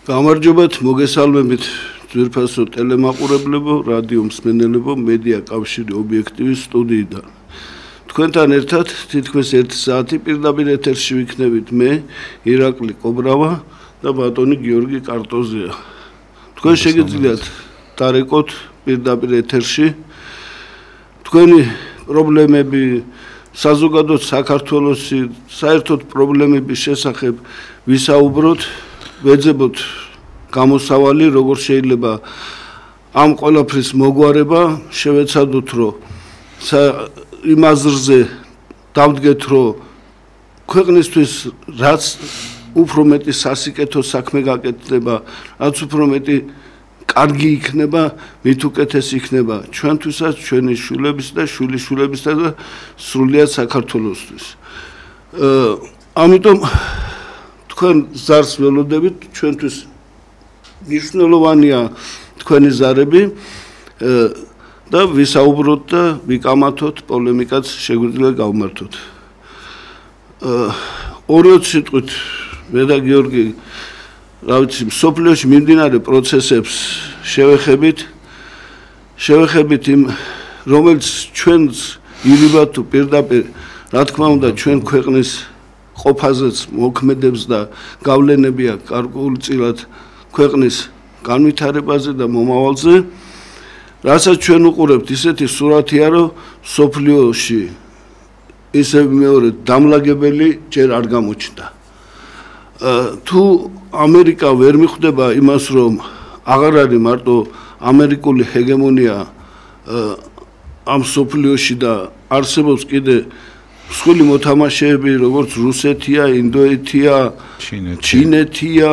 გამარჯობათ, მოგესალმებით ძვირფასო ტელემაყურებლებო, რადიო მსმენელებო, მედია კავშირი ობიექტივის სტუდიიდან. თქვენთან ერთად თითქმის 1 საათი პირდაპირ ეთერში ვიქნებით მე, ირაკლი კობრავა და ბატონი გიორგი კარტოზია. თქვენ შეგიძლიათ დარეკოთ პირდაპირ ეთერში თქვენი პრობლემები, საზოგადოებრივ საქართველოსი, საერთოდ პრობლემების შესახებ ვისაუბროთ. ვეძებოთ გამოსავალი, როგორ შეიძლება ამ ყველაფრის მოგვარება, შევეცადოთ, რომ იმ აზრზე დავდგეთ, რომ ქვეყნისთვის რაც უფრო მეტი სასიკეთო საქმე გაკეთდება, რაც უფრო მეტი კარგი იქნება, მით უკეთესი იქნება ჩვენთვისაც, ჩვენი შვილების და შვილიშვილებისა და სრულიად საქართველოსთვის. ამიტომ თქვენ ზარს ველოდებით, ჩვენთვის მნიშვნელოვანია თქვენი ზარები და ვისაუბროთ და ვიკამათოთ, პოლემიკაც შეგვიძლია გავმართოთ. ორი სიტყვით მე და გიორგი, რა ვიცი, მსოფლიოში მიმდინარე პროცესებს შევეხებით იმ, რომელიც ჩვენს ირიბად თუ პირდაპირ, რა თქმა უნდა, ჩვენ ქვეყნის ყოფაზეც მოქმედებს და გავლენებია გარკვეულწილად ქვეყნის განვითარებაზე და მომავალზე, რასაც ჩვენ უყურებთ, ისეთი სურათია, რომ სოფლიოში ისევ მეორე დამლაგებელი ჯერ არ გამოჩნდა. თუ ამერიკა ვერ მიხვდება იმას, რომ აღარ არის მარტო ამერიკული ჰეგემონია ამ სოფლიოში და არსებობს კიდე მსხვილი მოთამაშეები, როგორც რუსეთია, ინდოეთია, ჩინეთია,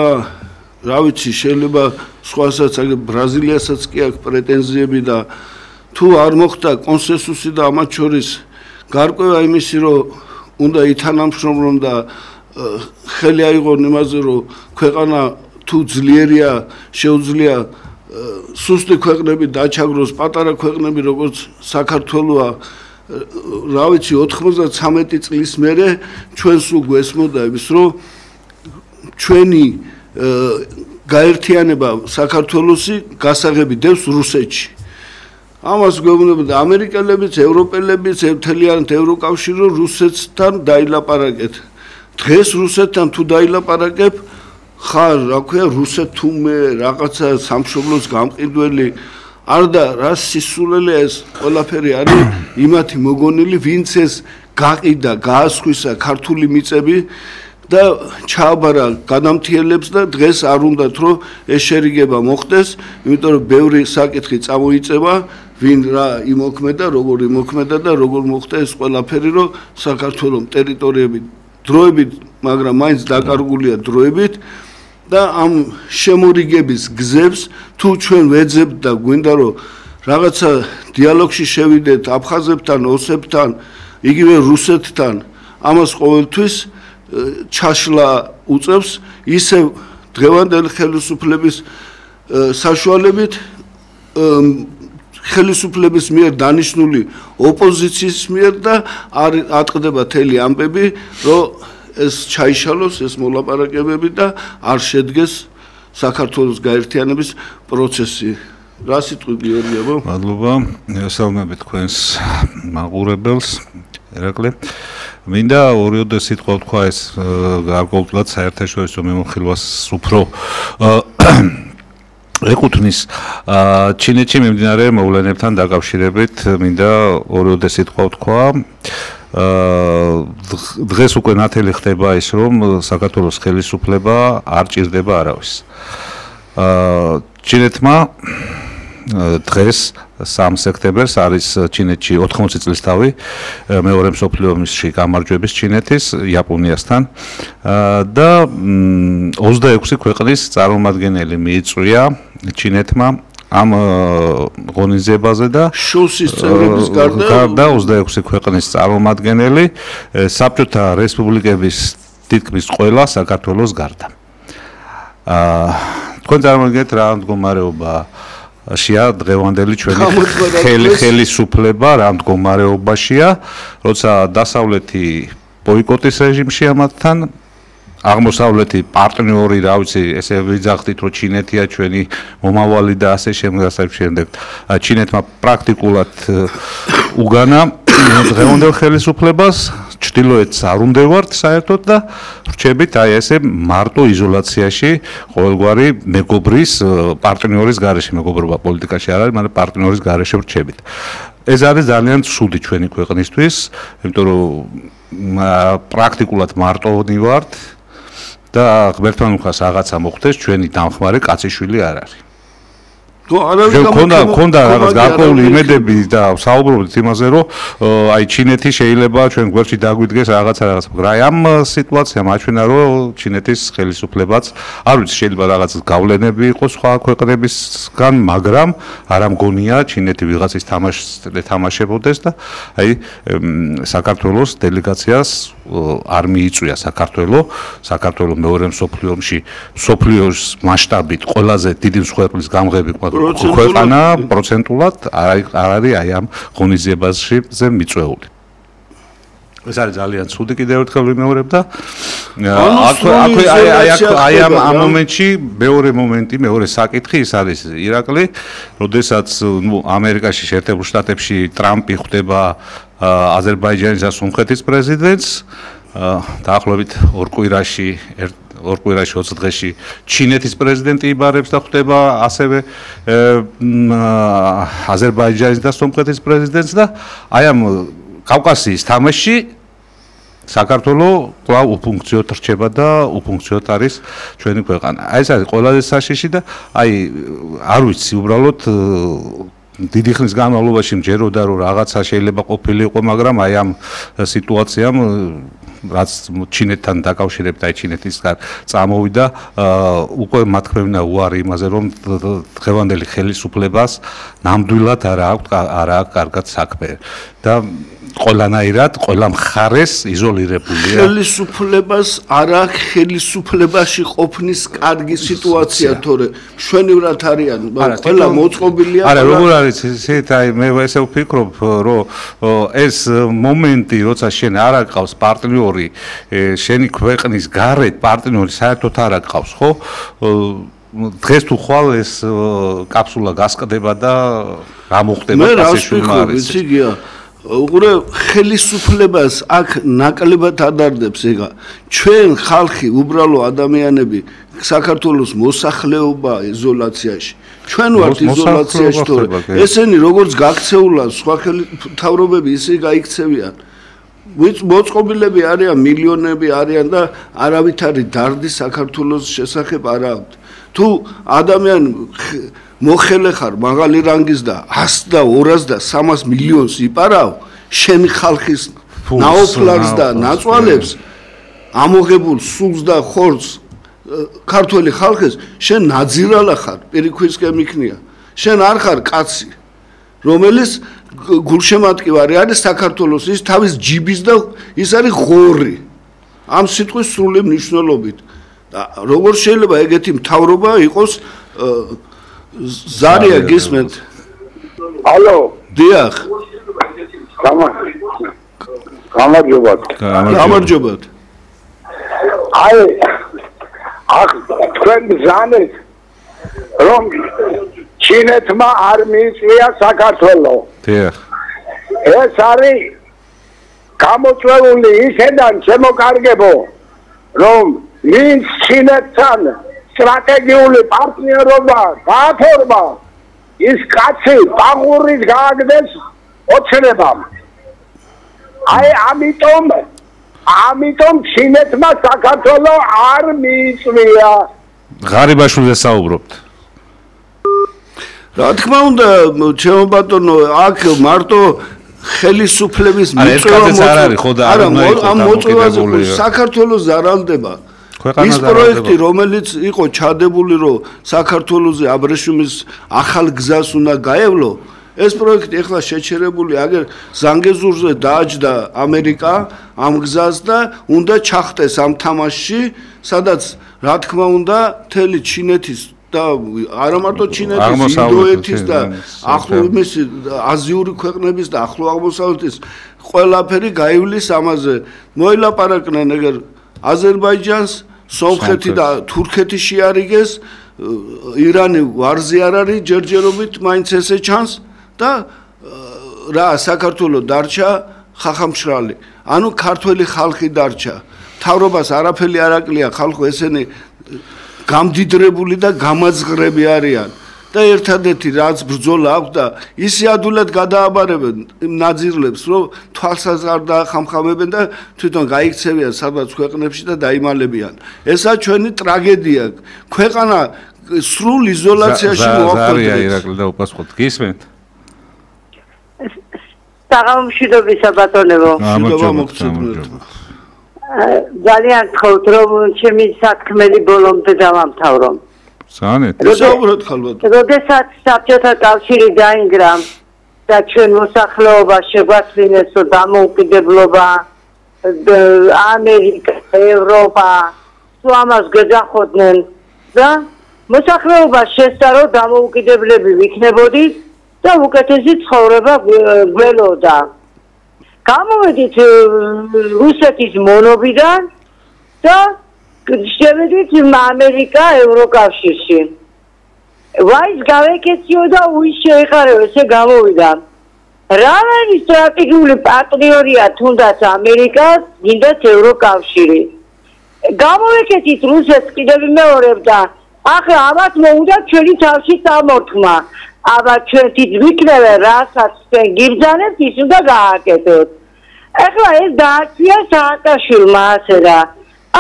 რა ვიცი, შეიძლება სხვასაც, ბრაზილიასაც კი აქვს პრეტენზიები და თუ არ მოხდა კონსენსუსი და ამათ შორის გარკვევა იმისი, რომ უნდა ითანამშრომლონ და ხელი აიღონ იმაზე, რომ ქვეყანა თუ ძლიერია, შეუძლია სუსტი ქვეყნები დაჩაგროს, პატარა ქვეყნები, როგორც საქართველოა, რა ვიცი, 93 წლის მერე ჩვენს უგვესმოდა ის, რომ ჩვენი გაერთიანება საქართველოსი გასაღები დევს რუსეთში. ამას გვეუბნებოდა ამერიკელებიც, ევროპელებიც, მთლიანად ევროკავშირი, რუსეთთან დაილაპარაკეთ. დღეს რუსეთთან თუ დაილაპარაკებ, ხარ, რა ქვია, რუსეთთუმე რაღაცა სამშობლოს გამყიდველი არდა რა სისულელე ეს ყველაფერი არის იმათი მოგონილი, ვინც ეს გაყიდა, გაასხვისა ქართული მიწები და ჩააბარა გადამთიელებს და დღეს არ უნდათ, რომ ეს შერიგება მოხდეს, იმიტომ რომ ბევრი საკითხი წამოიწევა, ვინ რა იმოქმედა, როგორ იმოქმედა და როგორ მოხდა ეს ყველაფერი, რომ საქართველოს ტერიტორიები დროებით, მაგრამ მაინც დაკარგულია დროებით და ამ შემორიგების გზებს თუ ჩვენ ვეძებთ და გვინდა რომ რაღაცა დიალოგში შევიდეთ აფხაზებთან, ოსებთან, იგივე რუსეთთან, ამას ყოველთვის ჩაშლა უწევს ისევ დღევანდელი ხელისუფლების საშუალებით ხელისუფლების მიერ დანიშნული ოპოზიციის მიერ და არ ატყდება თელი ამბები, რომ ეს ჩაიშალოს ეს მოლაპარაკებები და არ შედგეს საქართველოს გაერთიანების პროცესი. რა სიტყვი გიორგიებო? მადლობა, ესალმებით თქვენს მაყურებელს, ირაკლი. მინდა ორიოდე სიტყვა ვთქვა ეს გარკვეულად საერთაშორისო მიმოხილვას უფრო ეკუთვნის ჩინეთში მიმდინარე მოვლენებთან დაკავშირებით, მინდა ორიოდე სიტყვა ვთქვა. დღეს უკვე ნათელი ხდება ის, რომ საქართველოს ხელისუფლება არ ჭირდება არავის. ჩინეთმა დღეს 3 სექტემბერს არის ჩინეთში 80 წლის თავი მეორე მსოფლიო ომში გამარჯვების ჩინეთის იაპონიასთან და 26 ქვეყნის წარმომადგენელი მიიწვია ჩინეთმა ამ ღონისძიებაზე და შოსის წევრების გარდა 26 ქვეყნის წარმომადგენელი საბჭოთა რესპუბლიკების თითქმის ყველა საქართველოს გარდა. თქვენ წარმოგიდგენთ რა მდგომარეობა შია დღევანდელი ჩვენი ხელისუფლება რა მდგომარეობაშია, როცა დასავლეთი ბოიკოტის რეჟიმში ამათთან აღმოსავლეთი პარტნიორი, რა ვიცი, ესე ვიძახდით, რომ ჩინეთია ჩვენი მომავალი და ასე შემდეგ. ჩინეთმა პრაქტიკულად უგანა დღევანდელ ხელისუფლებას, ჩრდილოეთს არ უნდევართ საერთოდ და რჩებით აი ესე მარტო იზოლაციაში ყოველგვარი მეგობრის პარტნიორის გარეშე, მეგობრობა პოლიტიკაში არ არის, მაგრამ პარტნიორის გარეშე რჩებით. ეს არის ძალიან ცუდი ჩვენი ქვეყნისთვის, იმიტომ რომ პრაქტიკულად მარტოვანი ვართ და ღმერთთან უხას რაღაცა მოხდეს, ჩვენი დამხმარე კაციშვილი არ არის. ქონდა რაღაც გარკვეული იმედები და საუბრობთ იმაზე, რომ აი ჩინეთი შეიძლება ჩვენ გვერდში დაგვიდგეს რაღაცა. მაგრამ აი ამ სიტუაციამ აჩვენა, რომ ჩინეთის ხელისუფლებაც არ ვიცი, შეიძლება რაღაც გავლენები იყოს სხვა ქვეყნებისგან, მაგრამ არ ამგონია ჩინეთი ვიღაცის თამაშს ეთამაშებოდეს და აი საქართველოს დელეგაციას არ მიიწვია საქართველოს მეორე მსოფლიო ომში მსოფლიოს მასშტაბით ყველაზე დიდი მსხვერპლის გამღები ქვეყანა პროცენტულად არ არის აი ამ ღონისძიებაზე მიწვეული. ეს არის ძალიან ცუდი, კიდევ ერთხელ ვიმეორებ და აი ამ მომენტში მეორე საკითხი ის არის ირაკლი, როდესაც ამერიკაში შეერთებულ შტატებში ტრამპი ხვდება აზერბაიჯანის და სომხეთის პრეზიდენტს, დაახლოებით ორ კვირაში 20 დღეში ჩინეთის პრეზიდენტი იბარებს და ხვდება ასევე აზერბაიჯანის და სომხეთის პრეზიდენტს და აი ამ კავკასიის თამაში საქართველოს კვლავ უფუნქციოდ რჩება და უფუნქციოდ არის ჩვენი ქვეყანა. აი ეს არის ყველაზე საშიში და აი არ ვიცი უბრალოდ დიდი ხნის განმავლობაში მჯეროდა რომ რაღაცა შეიძლება ყოფილიყო, მაგრამ აი ამ სიტუაციამ რაც ჩინეთთან დაკავშირებით, აი ჩინეთისგან წამოვიდა, უკვე მათქმევნა უარი იმაზე, რომ დღევანდელი ხელისუფლებას ნამდვილად არ აქვს კარგად საქმე და ყველანაირად, ყველა მხარეს იზოლირებულია. ხელისუფლებას არ აქვს ხელისუფლებაში ყოფნის კარგი სიტუაცია, თორე მშვენივრად არიან, ყველა მოწყობილია. არა, როგორ არის ისეთ, აი მე ესე ვფიქრობ, რომ ეს მომენტი, როცა შენ არ აკყავს პარტნიორი, შენი ქვეყნის გარეთ პარტნიორი საერთოდ არ აკყავს, ხო? დღეს თუ ხვალ ეს კაფსულა გასკდება და რა მოხდება კაცეშვილმა არის. უყურე ხელისუფლებას აქ ნაკლებად ადარდებს ეგა. ჩვენ ხალხი, უბრალო ადამიანები, საქართველოს მოსახლეობა იზოლაციაში. ჩვენ ვართ იზოლაციაში, თორე ესენი როგორც გაქცეულან სხვა მთავრობები ისე გაიქცევიან. მოწყობილები არიან, მილიონები არიან და არავითარი დარდი საქართველოს შესახებ არ აქვს. თუ ადამიანი მოხელე ხარ მაღალი რანგის და 100 და 200 და 300 მილიონს იპარავ, შენი ხალხის ნაოფლარს და ნაწვალებს ამოღებულ სულს და ხორცს ქართველი ხალხის შენ ნაძირალა ხარ, პირიქვისკენ მიქნია. შენ არ ხარ კაცი, რომელიც გულშემატკივარი არის საქართველოს, ის თავის ჯიბის და ის არის ღორი. ამ სიტყვის სრული მნიშვნელობით. როგორ შეიძლება ეგეთი მთავრობა იყოს ზარია გისმენთ? ალო, დიახ. გამარჯობათ. აი, თქვენ ზანეთ, რომ ჩინეთმა არ მიიწვია საქართველო. დიახ. ეს არის გამოწვეული ისედან შემოკარგებო, რომ ვინც ჩინეთთან სტრატეგიული პარტნიორობა გააფორმა, ის კაცი პაღურის გააგდეს ოცნებამ. აი ამიტომ ჩინეთმა საქართველო არ მიიწვია. ღარიბაშვილზე საუბრობთ. რა თქმა უნდა, ჩემო ბატონო, აქ მარტო ხელისუფლების მიწვევა ამ მოწვევაზე საქართველოს ზარალდება. ის პროექტი, რომელიც იყო ჩადებული, რომ საქართველოზე აბრეშუმის ახალ გზას უნდა გაევლო, ეს პროექტი ახლა შეჩერებული, აგერ ზანგეზურზე დააჯდა ამერიკა ამ გზას და უნდა ჩახტეს ამ თამაშში, სადაც რა თქმა უნდა, მთელი ჩინეთის და არა მარტო ჩინეთის, ინდოეთის და ახლომის აზიური ქვეყნების და ახლო აღმოსავლეთის ყველაფერი გაივლის ამაზე. მოილაპარაკნენ ეგერ აზერბაიჯანს სომხეთი და თურქეთი შეარიგეს, ირანი ვარზე არ არის ჯერჯერობით, მაინც ესე ჩანს და რა საქართველოს დარჩა ხახამშრალი. ანუ ქართველი ხალხი დარჩა. თავრობას არაფერი არ აკლია ხალხო ესენი გამდიდრებული და გამაძღრები არიან. და ერთადერთი რაც ბრძოლა აქვს და ისე ადულად გადააბარებენ იმ ნაძირლებს, რომ თვალსაც არ დაახამხამებენ და თვითონ გაიქცევიან სადღაც ქვეყნებში და დაიმალებიან. ესაა ჩვენი ტრაგედია. ქვეყანა სრულ იზოლაციაში მოაკვდა. ირაკლი და უპასუხოთ. გისმენთ? საღამომშვიდობისა ბატონებო. ძალიან გთხოვთ რომ ჩემი საქმელი ბოლომდე დავამთავრო. სანეთ. როდესაც საბჭოთა კავშირი დაინგრა და ჩვენ მოსახლეობა შეგვაწმინეს რომ დამოუკიდებლობა ამერიკა, ევროპა ამას გეძახოდნენ და მოსახლეობა შესწა რომ დამოუკიდებლები ვიქნებოდით და უკეთესი ცხოვრება გველოდა. გამოვედით რუსეთის მონობიდან და შევედით ამერიკა ევროკავშირში. ვაის გავეკეციო და უის შეეხარეო, ესე გამოვიდა. რაველი სტრატეგიული პარტნიორია თუნდაც ამერიკას, გინდათ ევროკავშირი. გამოვეკეთით რუსეთს კიდევ მეორებ და ახლა ამათ მოუდა ჩვენი თავში წამორთმა. აბა ჩვენ თვითმკვლელე რასაც გიბრძანებთ ის უნდა გააკეთოთ. ახლა ეს დაარჩია სააკაშვილმა ასე და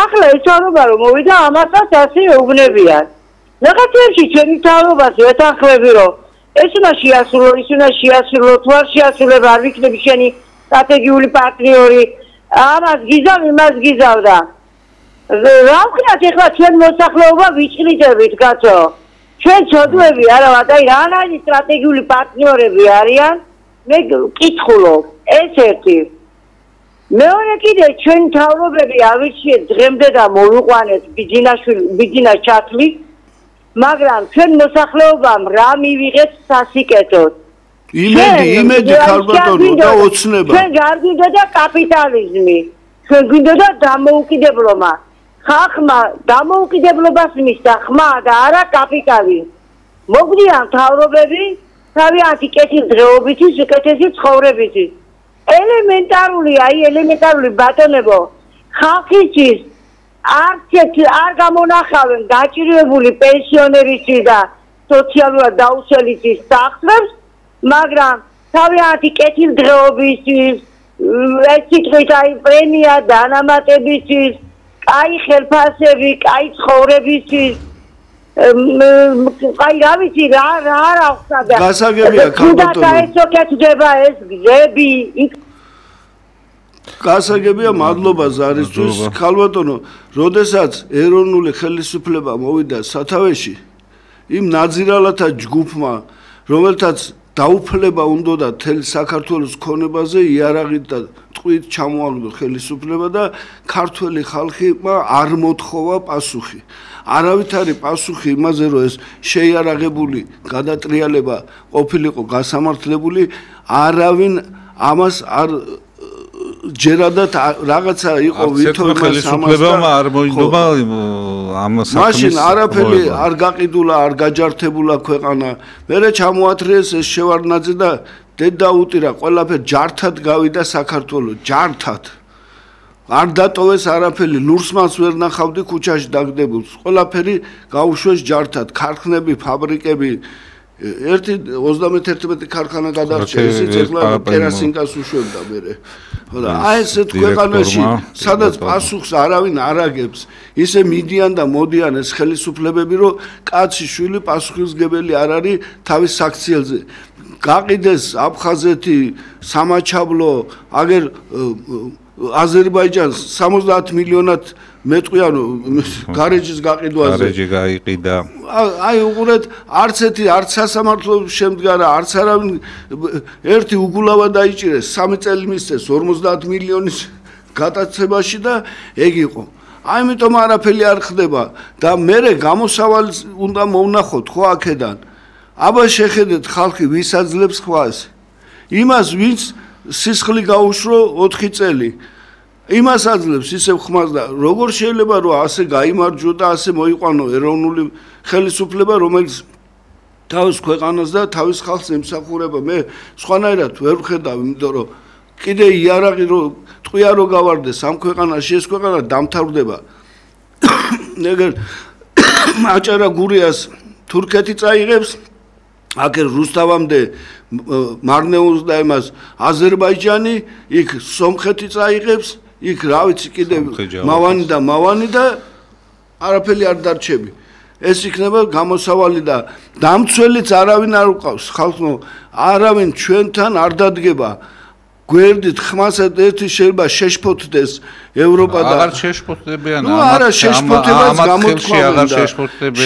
ახლა ეს თავრობა რომ მოვიდა ამასაც ასე ეუბნებიან. რაღაცებში ჩვენი თავრობას ვეთანხმები რომ ეს უნდა შეასრულო, ის უნდა შეასრულო, თუ არ შეასრულება არ ვიქნები შენი სტრატეგიული პარტნიორი. ამას გიზავ, იმას გიზავ და რა ვქნათ ახლა ჩვენ მოსახლეობა ვიჭრიდებით კაცო. ჩვენ ცოდვები არა ვატა რანაირი სტრატეგიული პარტნიორები არიან მე ვკითხულობ ეს ერთი მეორე კიდე ჩვენ თავრობები ავირჩიეთ დღემდე და მოვიყვანეთ ბიძინა ჩათვლი მაგრამ ჩვენ მოსახლეობამ რა მივიღეთ სასიკეთოდ იმედი ქალბატონო და ოცნება ჩვენ გარგვინდოდა კაპიტალიზმი ჩვენ გვინდოდა დამოუკიდებლობა ხალხმა დამოუკიდებლობას მისცა ხმა და არა კაპიტალიზმი. მოგვდიან თავრობები თავიანთი კეთილდღეობითი უკეთესი ცხოვრებითი. ელემენტარული ბატონებო ხალხისთვის არ გამონახავენ გაჭირვებული პენსიონერისთვის და სოციალურად დაუცველისთვის სახსრებს, მაგრამ თავიანთი კეთილდღეობისთვის ეს სიტყვით აი პრემია დანამატებისთვის კაი ხელფასები, კაი ცხოვრებისთვის, კაი რა ვიცი რა ხდება. გასაგებია ქალბატონო. თუნდაც ეკეთდება ეს გზები. გასაგებია მადლობა ზარისთვის ქალბატონო, როდესაც ეროვნული ხელისუფლება მოვიდა სათავეში, იმ ნაძირალათა ჯგუფმა, რომელთაც დაუფლება უნდოდა თელ საქართველოს ქონებაზე იარაღით და ტყვით ჩამოაგდო ხელისუფლება და ქართველი ხალხმა არ მოთხოვა პასუხი. არავითარი პასუხი იმაზე რომ ეს შეიარაღებული გადატრიალება ყოფილიყო გასამართლებული, არავინ ამას არ ჯერადად რაღაცა იყო ვითომ ხელისუფლებამ არ მოინდომა ამ საქმეს. მაშინ არაფერი არ გაყიდულა, არ გაჯართებულა ქვეყანა. მერე ჩამოათრიეს ეს შევარდნაძე და დედა უტირა ყველაფერი ჯართად გავიდა საქართველოს, ჯართად. არ დატოვეს არაფერი, ლურსმანს ვერ ნახავდი ქუჩაში დაგდებულს. ყველაფერი გაუშვეს ჯართად, ქარხნები, ფაბრიკები ერთი 31 ქარხანა გადარჩა, ისიც ეხლა კერასინკას უშვებდა მერე. ხოდა აი ესეთ ქვეყანაში, სადაც პასუხს არავინ არ აგებს, ისე მიდიან და მოდიან ეს ხელისუფლებები, რომ კაცი შვილი პასუხისმგებელი არ არის თავის საქციელზე. გაყიდეს აფხაზეთი, სამაჩაბლო, აგერ აზერბაიჯანს 70 მილიონად მეტყვიანო გარეჯის გაყიდვაზე. გარეჯი გაიყიდა. აი უყურეთ, არც სასამართლო შემდგარა, არც არავინ ერთი უგულავა დაიჭირეს, 3 წელი მისცეს 50 მილიონის გადაცემაში და ეგ იყო. აიმიტომ არაფერი არ ხდება და მერე გამოსავალი უნდა მოვნახოთ ხო აქედან. აბა შეხედეთ ხალხი ვის აძლევს ხვას. იმას ვინც სისხლი გაუშრო 4 წელი. იმას აძლევს ისევ ხმას და როგორ შეიძლება რომ ასე გაიმარჯვო და ასე მოიყვანო ეროვნული ხელისუფლება რომელიც თავის ქვეყანას და თავის ხალხს ემსახურება მე სხვანაირად ვერ ვხედავ იმიტომ რომ კიდე იარაღი რომ ტყვია რო გავარდეს ამ ქვეყანაში ეს ქვეყანა დამთავრდება ეგერ აჭარა გურიას თურქეთი წაიღებს აქ რუსთავამდე მარნეულს და იმას აზერბაიჯანი იქ სომხეთი წაიღებს იქ რა ვიცი კიდე მავანი და არაფერი არ დარჩები ეს იქნება გამოსავალი და დამცველიც არავინ არ უყავს ხალხო არავინ ჩვენთან არ დადგება გვერდით ხმასად ერთი შეიძლება შეშფოთდეს ევროპა და აღარ შეშფოთდებიან არა შეშფოთებას გამოთქვამენ და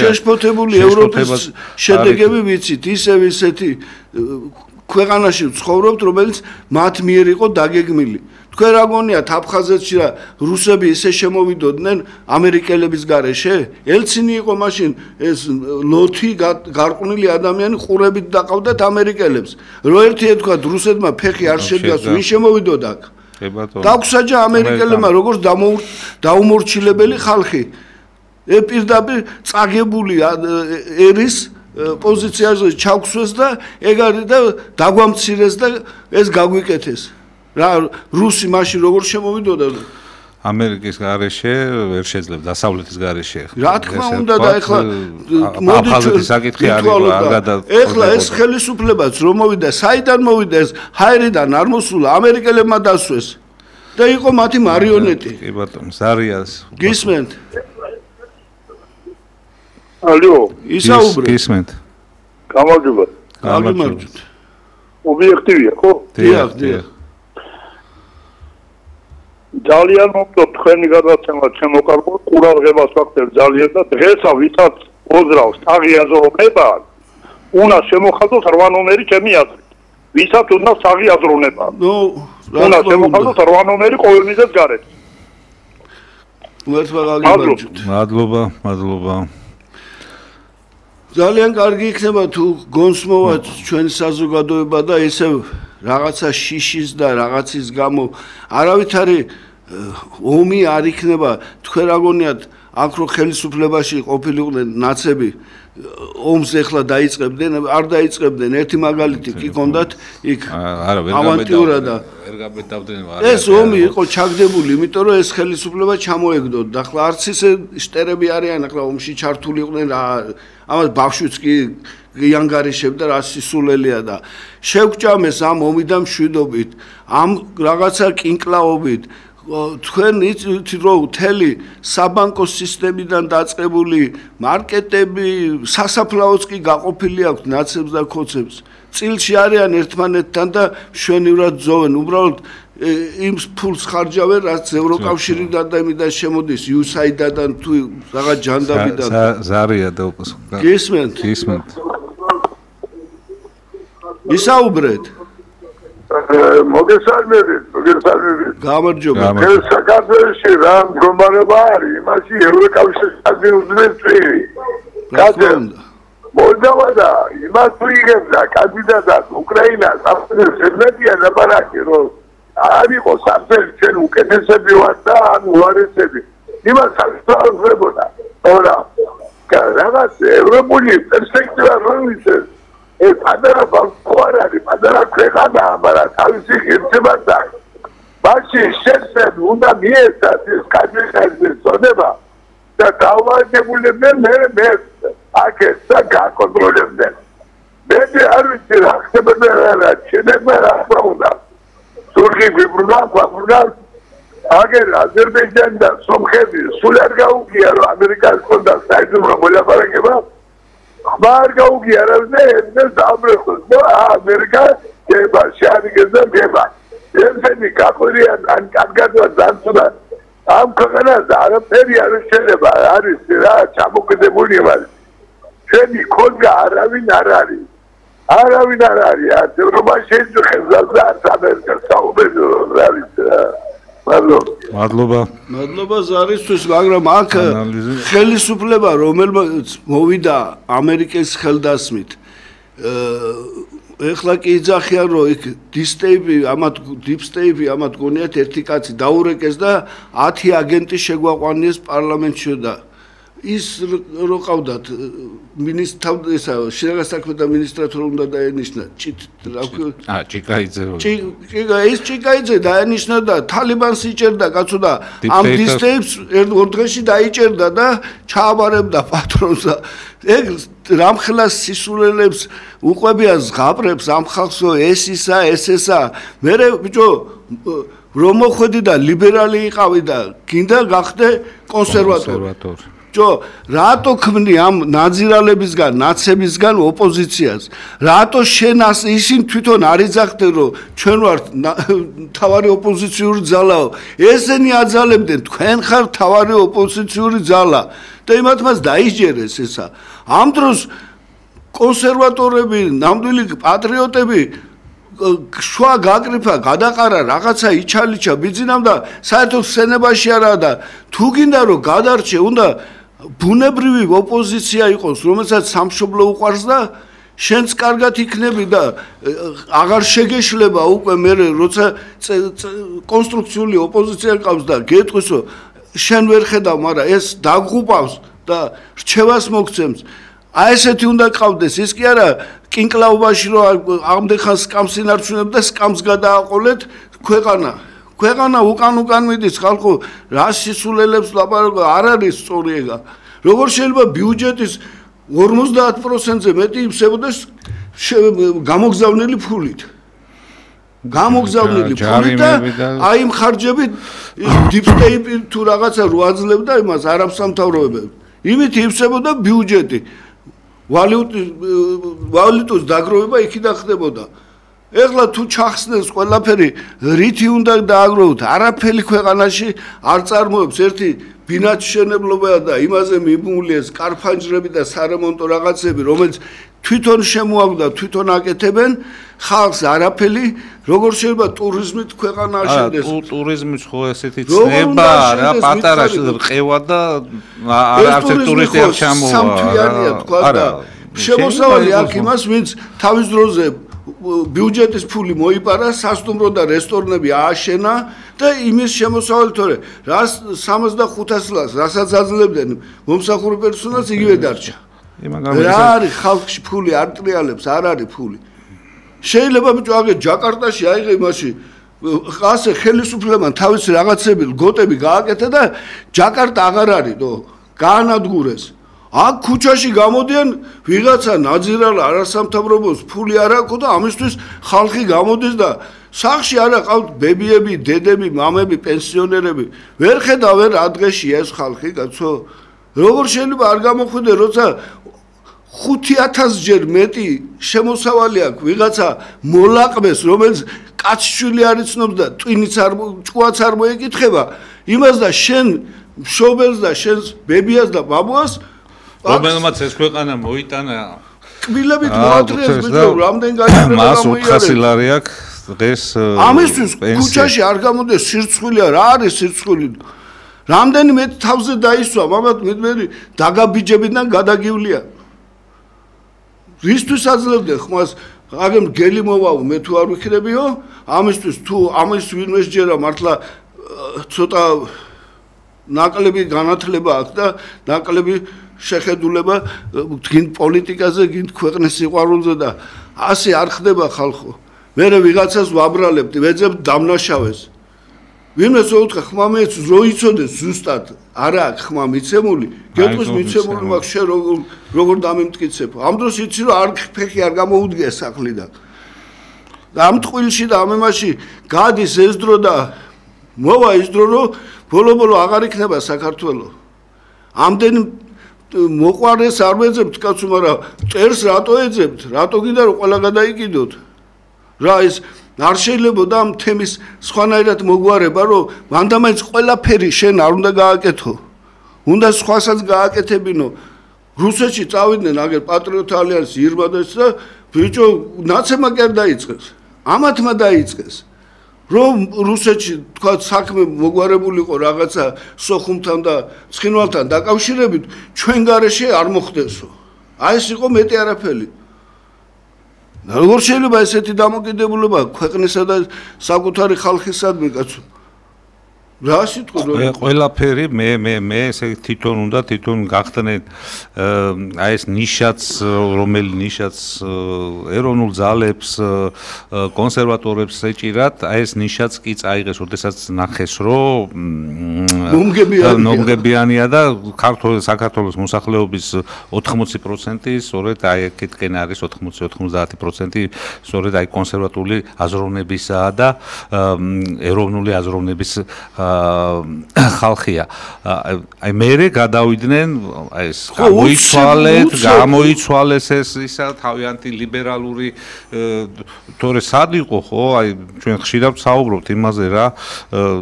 შეშფოთებული ევროპის შედეგები ვიცით ისევ ისეთი ქვეყანაში ცხოვრობთ რომელიც მათ მიერ იყო დაგეგმილი თქვენ რა გონიათ აფხაზეთში რა რუსები ისე შემოვიდოდნენ ამერიკელების გარეშე ელცინი იყო მაშინ ეს ლოთი გარყვნილი ადამიანი ყურებით დაყავდათ ამერიკელებს რო ერთი ეთქვათ რუსეთმა ფეხი არ შედიას ვინ შემოვიდოდა აქ დაგვსაჯა ამერიკელებმა როგორც დაუმორჩილებელი ხალხი პირდაპირ წაგებული ერის პოზიციაზე ჩავხსვეს და ეგ არის და დაგვამცირეს და ეს გაგვიკეთეს რა რუსი მაშინ როგორ შემოვიდოდა ამერიკის გარეშე ვერ შეძლებ დასავლეთის გარეშე რა თქმა უნდა და ეხლა მოდი საკითხი არის ეხლა ეს ხელისუფლებაც რომ მოვიდა საიდან მოვიდა ეს ჰაერიდან არ მოსულა ამერიკელებმა დასვეს და იყო მათი მარიონეტი კი ბატონო ზარიას გისმენთ ალო ისაუბრე გისმენთ გამარჯობა ობიექტივია ხო დიახ ძალიან მომწონთ თქვენი გადაცემა შემოყარბო ყურადღებას ვაქცევ ძალიან და დღესა ვისაც ოზრავს თაღი აზროვნება უნდა შემოხატოს 8 ნომერი ჩემი აზრით ვისაც უნდა თაღი აზროვნება უნდა შემოხატოს 8 ნომერი ყოველ მიზეზს გარეთ მადლობა ძალიან კარგი იქნება თუ გონსმოვა ჩვენი საზოგადოება და ისევ რაღაცა შიშის და რაღაცის გამო არავითარი ომი არ იქნება თქვენ რა გონიათ აქ რო ხელისუფლებაში ყოფილიყვნენ ნაცები ომს ეხლა დაიწყებდნენ არ დაიწყებდნენ ერთი მაგალითი კი კონდათ იქ ავანტიურა და ვერ გაბედავდნენ ეს ომი იყო ჩაგდებული იმიტომ რომ ეს ხელისუფლება ჩამოეგდოდა ახლა არც ისე შტერები არიან ახლა ომში ჩართული იყვნენ რა ამას ბავშვიც კი ანგარიშებდა რა სისულელია და შევგჭამეს ამ ომიდან მშვიდობით ამ რაღაცა კინკლაობით თქვენ იცით რომ მთელი საბანკო სისტემიდან დაწყებული მარკეტები სასაფლაოც კი გაყოფილი აქვს ნაცებს და ქოცებს წილში არიან ერთმანეთთან და მშვენივრად ძოვენ უბრალოდ იმ ფულს ხარჯავენ რაც ევროკავშირიდან და იმიდან შემოდის USAID-დან თუ რაღაც ჯანდაბიდან ზარია და გისმენთ ისაუბრეთ მოგესალმებით გამარჯობა ეს საქართველოში რა მდგომარეობა არის იმაში ევროკავშირი უძნეს წვირი მოლდოვა და იმას ვიგებდა კანდიდატად უკრაინას საფრთხეებია ლაპარაკი რომ არ იყოს საფრთხე ჩვენ უკეთესები ვართ და ან უარესები იმას აღსაუბრებოდა ora რაღაც ევროპული პერსპექტივა რომ ვიცეს ეს პატარა ბავშვი პატარა ქვეყანა მაგრამ თავისი ღირსებაც აქვს მაშინ შეცდენ უნდა მიეცათ ეს კანდიდატის წოდება და დავადებულებდნენ მე აქეთ და გაკონტროლებდნენ მე არ ვიცი რა ხდებოდა რა შეიძლება რა უნდა თურქი ვიბრუნდა აგერ აზერბაიჯანი და სომხეთი სულ არ გაუგია რომ ამერიკას კონდა საიდუმლო მოლაპარაკება ხმარ გაუგია რა დაბრუნდა და ამერიკა შეება შეადგება გება ესენი კაყრიან ან კარგადაა დაცვა ამ ქვეყანას არაფერი არ შეიძლება არის რა ჩამოკიდებული არის ჩვენი ქონდა არავინ არ არის ევროპაში ხელზარდა ამერიკას საუბედუროს არის მადლობა ზარისთვის მაგრამ აქ ხელისუფლება რომელმაც მოვიდა ამერიკის ხელდასმით ეხლა კი იძახიან რომ იქ დიპსტეიპი ამათ გონიათ ერთი კაცი დაურეკეს და 10 აგენტი შეგვაყვანიეს პარლამენტში და ის რო ყავდათ მინისტრთა შინაგან საქმეთა მინისტრად რომ უნდა დაენიშნა ჭიკაიძე დაენიშნა და თალიბანს იჭერდა კაცო და ამ დიპსტეიპს ორ დღეში დაიჭერდა და ჩააბარებდა პატრონს და ეგ რამხელა სისულელებს უყვებიან ზღაპრებს ამ ხალხსო ეს ისა მერე ბიჭო რომ მოხვედი და ლიბერალი იყავი და გინდა გახდე კონსერვატორი რატო ქმნი ამ ნაძირალებისგან, ნაცებისგან ოპოზიციას? რატო შენ ისინი თვითონ არ იძახდნენ რომ ჩვენ ვართ თავარი ოპოზიციური ძალაო? ესენი აძალებდნენ, თქვენ ხართ თავარი ოპოზიციური ძალა და იმათმაც დაიჯერეს ესა. ამ დროს კონსერვატორები, ნამდვილი პატრიოტები შუა გაკრიფა, გადაყარა რაღაცა იჩალიჩა ბიძინამ და საერთოდ სცენებაში არაა და თუ გინდა რომ გადარჩე, უნდა ბუნებრივი ოპოზიცია იყოს, რომელსაც სამშობლო უყვარს და შენც კარგად იქნები და აღარ შეგეშლება უკვე მე როცა კონსტრუქციული ოპოზიცია ყავს და გეტყვისო შენ ვერ ხედავ, მაგრამ ეს დაგღუპავს და რჩევას მოგცემს. აი ესეთი უნდა ყავდეს, ის კი არა კინკლაობაში რომ ამდენ სკამს ინარჩუნებ და სკამს გადააყოლეთ ქვეყანა უკან მიდის ხალხო რა სისულელებს ლაპარაკობ არ არის სწორი ეგა როგორ შეიძლება ბიუჯეტის 50%-ზე მეტი იფსებოდეს გამოგზავნილი ფულით და აი იმ ხარჯებით დიპსტეიპი თუ რაღაცა რო აძლევდა იმას არამსამთავროებებს იმით იფსებოდა ბიუჯეტი ვალუტის დაგროვება იქიდან ხდებოდა ეხლა თუ ჩახსნეს ყველაფერი რითი უნდა დააგროვოთ არაფერი ქვეყანაში არ წარმოებს ერთი ბინადშენებლობა და იმაზე მიბმულიეს კარფანჯრები და სარემონტო რაღაცები რომელიც თვითონ შემოაგდა თვითონ აკეთებენ ხალხს არაფერი როგორ შეიძლება ტურიზმით ქვეყანა აშენდეს ტურიზმის ხო ესეთი ცნება რა პატარა რყევა და არც ტურისტი არ ჩამოვა არა შემოსავალი აქ იმას ვინც თავის დროზე ბიუჯეტის ფული მოიპარა, სასტუმრო და რესტორნები ააშენა და იმის შემოსავალი თორე რას 65 ლარს, რასაც აძლევდნენ მომსახური პერსონალს იგივე დარჩა. რა არის ხალხში ფული არ ტრიალებს, არ არის ფული. შეიძლება ბიჭო აგე ჯაკარტაში აიღე იმაში ასე ხელისუფლებამ თავისი რაღაცები ლგოტები გააკეთა და ჯაკარტა აღარ არის, გაანადგურეს. აქ ქუჩაში გამოდიან ვიღაცა ნაძირალა არასამთავრობოს ფული არ აქვს და ამისთვის ხალხი გამოდის და სახში არა ყავთ ბებიები, დედები, მამები, პენსიონერები. ვერ ხედავ ვერ ადგეშია ეს ხალხი, კაცო. როგორ შეიძლება არ გამოხვიდე, როცა 5000 ჯერ მეტი შემოსავალი აქვს ვიღაცა მოლაყბეს, რომელიც კაცშვილი არ იცნობს და ტვინიც არ ჭკუაც არ მოეკითხება, იმას და შენ მშობელს და შენს ბებიას და ბაბუას რომელმაც ეს ქვეყანა მოიტანა კბილებით მოატრიეს ბიჭო რამდენ გაიგებდა მას 400 ლარი აქვს დღეს ამისთვის ქუჩაში არ გამოდეს სირცხვილია რა არის სირცხვილი რამდენი მეტ თავზე დაისვა მამად მე დაგაბიჯებიდან გადაგივლია რისთვის აძლევდნენ ხმას აგემ გელი მოვავ მე თუ არ ვიქნებიო ამისთვის თუ ამის ვინმე შეჯერა მართლა ცოტა ნაკლები განათლება აქვს და ნაკლები შეხედულება გინ პოლიტიკაზე გინ ქვეყნის სიყვარულზე და ასე არ ხდება ხალხო მე ვიღაცას ვაბრალებთ ვეძებ დამნაშავეს ვინმეს უთხრა ხმა მეც რო იცოდეს ზუსტად არა აქვს ხმა მიცემული გეტყვის მიცემული მაქვს შე როგორ დამემტკიცებ ამ დროს იცი რომ არ ფეხი არ გამოუდგია სახლიდან და ამ ტყილში და ამ იმაში გადის ეს დრო და მოვა ის დრო რომ ბოლო აღარ იქნება საქართველო ამდენ მოყვარეს არ ვეძებთ კაცო მაგრამ წერს რატო ეძებთ რატო გინდა რომ ყველა გადაიკიდოთ რა ის არ შეიძლება და ამ თემის სხვანაირად მოგვარება რომ მანდამაინც ყველაფერი შენ არ უნდა გააკეთო უნდა სხვასაც გააკეთებინო რუსეთში წავიდნენ აგერ პატრიოტ ალიანსი ირბადეს და ბიჭო ნაცემა კი არ დაიწყეს ამათმა დაიწყეს რომ რუსეთში თქვა საქმე მოგვარებულიყო რაღაცა სოხუმთან და ცხინვალთან დაკავშირებით ჩვენ გარეშე არ მოხდესო აი ეს იყო მეტი არაფერი როგორ შეიძლება ესეთი დამოკიდებულება ქვეყნისა და საკუთარი ხალხისადმი კაცო? რა სიტყვა ყველაფერი მე ესე თვითონ უნდა გახდნენ აი ეს ნიშაც რომელი ნიშაც ეროვნულ ძალებს კონსერვატორებს ეჭირათ აი ეს ნიშაც კი წაიღეს ოდესაც ნახეს რომ მომგებიანია და საქართველოს მოსახლეობის 80% სწორედ აი ეკეთკენ არის 80-90% სწორედ აი კონსერვატული აზროვნებისაა და ეროვნული აზროვნების ხალხია. აი მე გადავიდნენ აი ეს გამოიცვალეს ეს ისა თავიანთი ლიბერალური თორე სად იყო ხო? აი ჩვენ ხშირად საუბრობთ იმაზე რა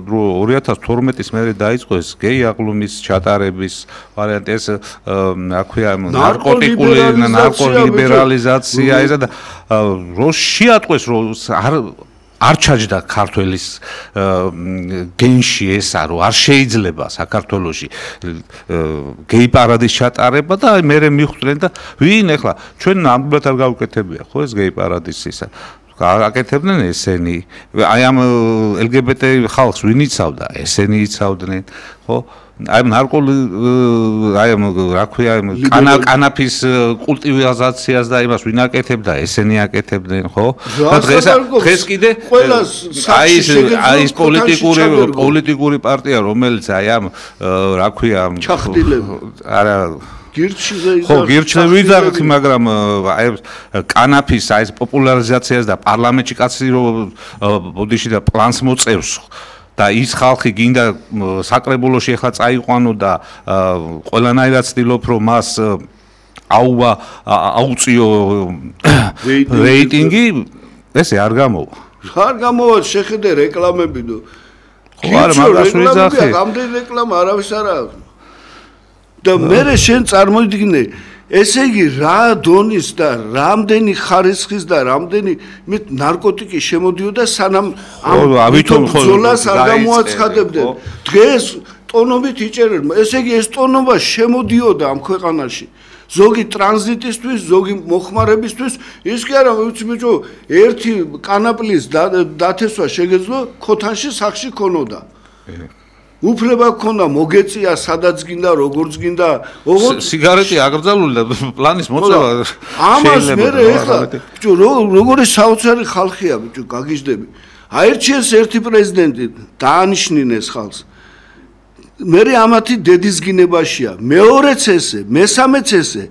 2012-ის მერე დაიწყო ეს გეი აღლუმის ჩატარების ვარიანტი ეს რა ქვია ნარკოლიბერალიზაცია ესა და რო შეატყვეს რომ არ ჩაჯდა ქართველის გენში ესა რომ არ შეიძლება საქართველოში გეი პარადის ჩატარება და აი მე მიხვდნენ და ვინ ახლა ჩვენ ნამდვილად არ გავუკეთებია ხო ეს გეი პარადისისა აკეთებდნენ ესენი აი ამ LGBT ხალხს ვინ იცავდა ესენი იცავდნენ ხო აი რა ქვია კანაფის კულტივიზაციას და იმას ვინ აკეთებდა ესენი აკეთებდნენ ხო და დღეს კიდე აი ეს პოლიტიკური პარტია რომელიც აი ამ რა ქვია არა გირჩი ვიძახი მაგრამ აი კანაფის აი ეს პოპულარიზაციას და პარლამენტში კაცი რომ ბოდიში და პლანს მოწევს და ის ხალხი გინდა საკრებულოში ახლა წაიყვანო და ყველანაირად ცდილობ რომ მას აუწიო რეიტინგი ესე არ გამოვა. არ გამოვა შეხედე რეკლამები და ხო არა მაგას ვიძახი. ამდენი რეკლამა არავის არ აქვს. და მე შენ წარმოიდგინე ესე იგი რა დონის და რამდენი ხარისხის და რამდენი ნარკოტიკი შემოდიოდა სანამ ამ ბრძოლას არ გამოაცხადებდნენ დღეს ტონობით იჭერენ ესე იგი ეს ტონობა შემოდიოდა ამ ქვეყანაში ზოგი ტრანზიტისთვის ზოგი მოხმარებისთვის ის კი არა ვიცი ბიჭო ერთი კანაპლის დათესვა შეგეძლო ქოთანში სახში ქონოდა უფლება გქონდა მოგეწია სადაც გინდა როგორც გინდა სიგარეტი აკრძალული და პლანის მოწევა ამას მე ეხლა ბიჭო როგორი საოცარი ხალხია ბიჭო გაგიჟდები აირჩიეს ერთი პრეზიდენტი დაანიშნინეს ხალხს მე ამათი დედის გინებაშია მეორეც ესე მესამეც ესე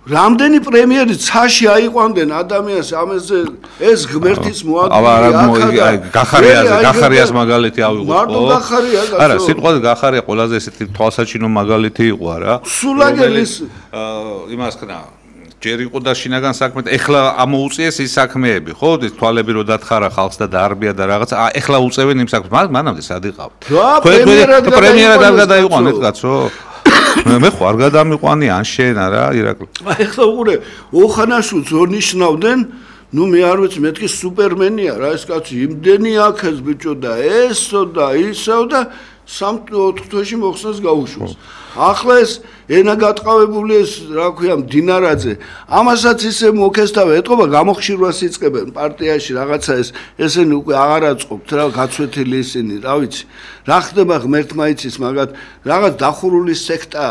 რამდენი პრემიერი ცაში აიყვანდნენ ადამიანს ამაზე ეს ღმერთის მოადგილე გახარიას მაგალითი ავიღოთ მარტო გახარია არა სიტყვაზე გახარია ყველაზე ესეთი თვალსაჩინო მაგალითი იყო რა სულაგელის იმას ხნა ჯერ იყო და შინაგან საქმე ეხლა ამოუწიეს ის საქმეები ხო თვალები რო დათხარა ხალხს და დაარბია და რაღაცა ეხლა უწევენ იმ საქმეს მანამდე სად იყავთ პრემიერად არ გადაიყვანეთ კაცო მე ხო არ გადამიყვანი ან შენ არა ირაკლი ეხლა უყურე ოხანაშვილს რო ნიშნავდნენ ნუ მე არ ვიცი მეთქი სუპერმენია რა ეს კაცი იმდენი აქეს ბიჭო და ესო და ისო და 3-4 თვეში მოხსნას გაუშვეს ახლა ეს ენა გატყავებული ეს რა ქვია მდინარაძე ამასაც ისე მოკესთავე ეტყობა გამოხშირვას იწყებენ პარტიაში რაღაცა ესენი უკვე აღარ აწყობთ რა გაცვეთილი ისინი რა ვიცი რა ხდება ღმერთმა იცის მაგათ რაღაც დახურული სექტა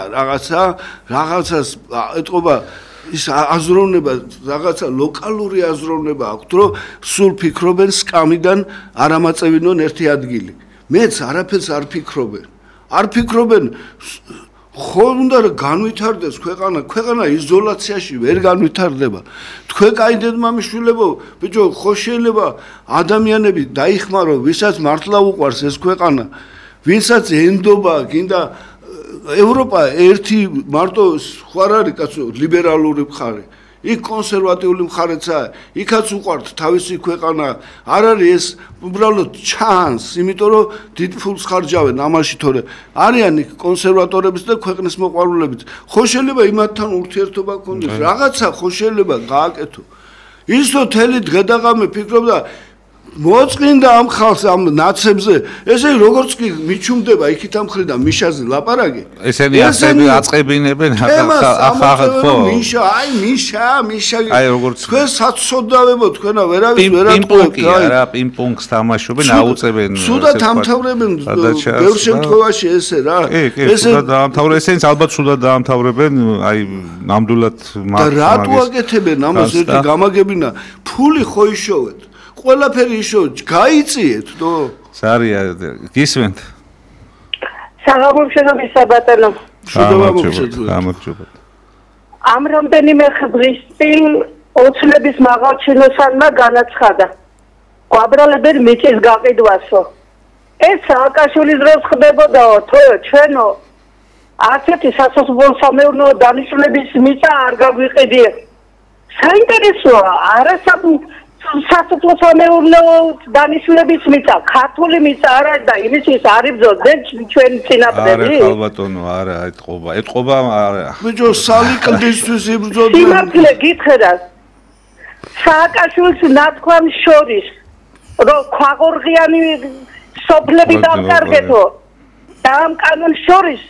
რაღაცას ეტყობა ის აზროვნება რაღაცა ლოკალური აზროვნება აქვს რომ სულ ფიქრობენ სკამიდან არ ამაწევინონ ერთი ადგილი მეც არაფერს არ ფიქრობენ ხო უნდა განვითარდეს ქვეყანა იზოლაციაში ვერ განვითარდება თქვენ კაი დედმამიშვილებო ბიჭო ხო შეიძლება ადამიანები დაიხმარო ვისაც მართლა უყვარს ეს ქვეყანა ვისაც ენდობა გინდა ევროპა ერთი მარტო ხარ არის კაცო ლიბერალური მხარე იქ კონსერვატიული მხარეცაა იქაც უყვართ თავისი ქვეყანა არ არის ეს უბრალოდ ჩანს იმიტომ რომ დიდ ფულს ხარჯავენ ამაში თორე არიან იქ კონსერვატორებიც და ქვეყნის მოყვარულებიც ხო შეიძლება იმათთან ურთიერთობა გქონდეს რაღაცა ხო შეიძლება გააკეთო ისო თელი დღე და ღამე ფიქრობდა მოწყინდა ამ ხალხს ამ ნაცებზე ესე როგორც კი მიჩუმდება იქით ამ ხრიდან მიშაზე ლაპარაკი ესენი აწყებინებენ ახალ ხო მიშა აი როგორც თქვენ საცოდავებო თქვენა ვერავის ვერატყუებთ რა პინგ-პონგს თამაშობენ აუწებენ სუდად ამთავრებენ ბევრ შემთხვევაში ესე რა ესე დაამთავრებენ ესენს ალბათ სუდად დაამთავრებენ აი ნამდვილად და რატო აკეთებენ ამას ერთი გამაგებინა ფული ხო იშოვეთ ყველაფერი იშოვეთ გაიწიეთ თო სარია გისმენთ საღამოშენობის საბატონო გამარჯობა ამ რამდენიმე ხმის წინ ოცნების მაღალჩინოსანმა განაცხადა გვაბრალებენ მიწის გაყიდვასო ეს სააკაშვილის დროს ხდებოდაო თო ჩვენო ასეთი სასოფლო-სამეურნეო დანიშნულების მიწა არ გაგვიყიდიეთ საინტერესოა სასოფლო-სამეურნეო დანიშნულების მიწა ქართული მიწა არა და იმისთვის არ იბრძოდნენ ჩვენ წინაპრები არა ხალბატონო არა ეთყობა არა ბიჭო სალიკლდისთვის იბრძოდნენ სიმართლე გითხრა სააკაშვილის ნათქვამს შორის რომ ქვაღორღიანი სოფლები დავკარგეთო და ამ კანონს შორის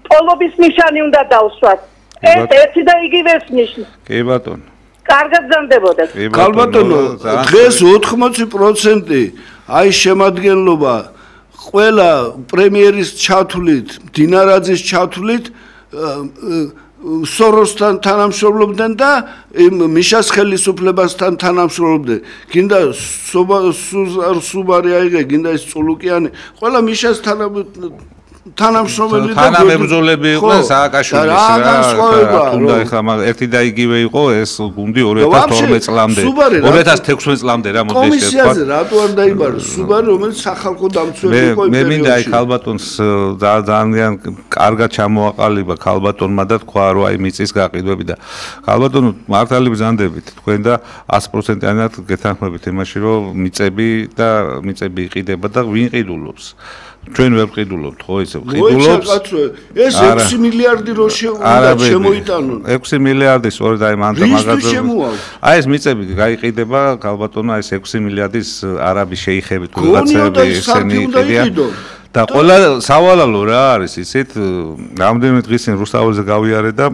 პოლობის ნიშანი უნდა დავსვათ ეს ერთი და იგივეს ნიშნავს კი ბატონო კარგად გზამდებოდა ქალბატონო დღეს 80% აი შემადგენლობა ყველა პრემიერის ჩათვლით დინარაძის ჩათვლით სოროსთან თანამშრომლობდნენ და მიშას ხელისუფლებასთან თანამშრომლობდნენ გინდა სუბარი აიღე გინდა ის წულუკიანი ყველა მიშას თანამშრომელი და თანამებრძოლები იყვნენ სააკაშვილის რა თუნდა ეხლა ერთი და იგივე იყო ეს გუნდი 2012 წლამდე 2016 წლამდე რა მოდი კომისიაზე რატო არ დაიბარო სუბარი რომელიც სახალხო დამცველი იყო იმ მე მინდა აი ქალბატონს ძალიან კარგად ჩამოაყალიბა ქალბატონმა და თქვა რომ აი მიწის გაყიდვები და ქალბატონო მართალი ბრძანდებით თქვენ და 100%-იანად გეთანხმებით იმაში რომ მიწები იყიდება და ვინ ყიდულობს ჩვენ ვერ ვყიდულობთ ხო ისე ვყიდულობს ეს 6 მილიარდი რო უნდა შემოიტანონ 6 მილიარდი სწორედ აი მანდ მაგაზე აი ეს მიწები გაიყიდება ქალბატონო აი ეს 6 მილიარდის არაბი შეიხები თუ რაღაცები ესენი იყიდიან და ყველა სავალალო რა არის იცით რამდენიმე დღის წინ რუსთაველზე გავიარე და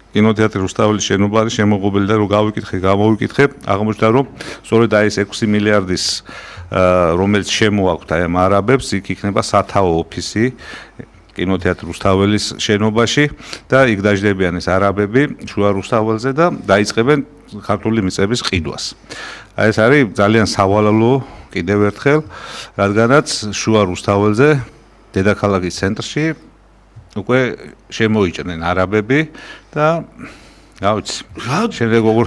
კინოთეატრი რუსთაველის შენობა არის შემოღობილი და რო გამოვიკითხე აღმოჩნდა რომ სწორედ აი ეს 6 მილიარდის რომელიც შემოაქვთ აი ამ არაბებს იქ იქნება სათაო ოფისი კინოთეატრი რუსთაველის შენობაში და იქ დაждდებიან ეს არაბები შუა რუსთაველზე და დაიწყებენ ქართული მიწების ყიდვას. აი ეს არის ძალიან სავალალო კიდევ ერთხელ, რადგანაც შუა რუსთაველზე დედაქალაქის ცენტრში უკვე შემოიჭრნენ არაბები და გავიცი. შემდეგ როგორ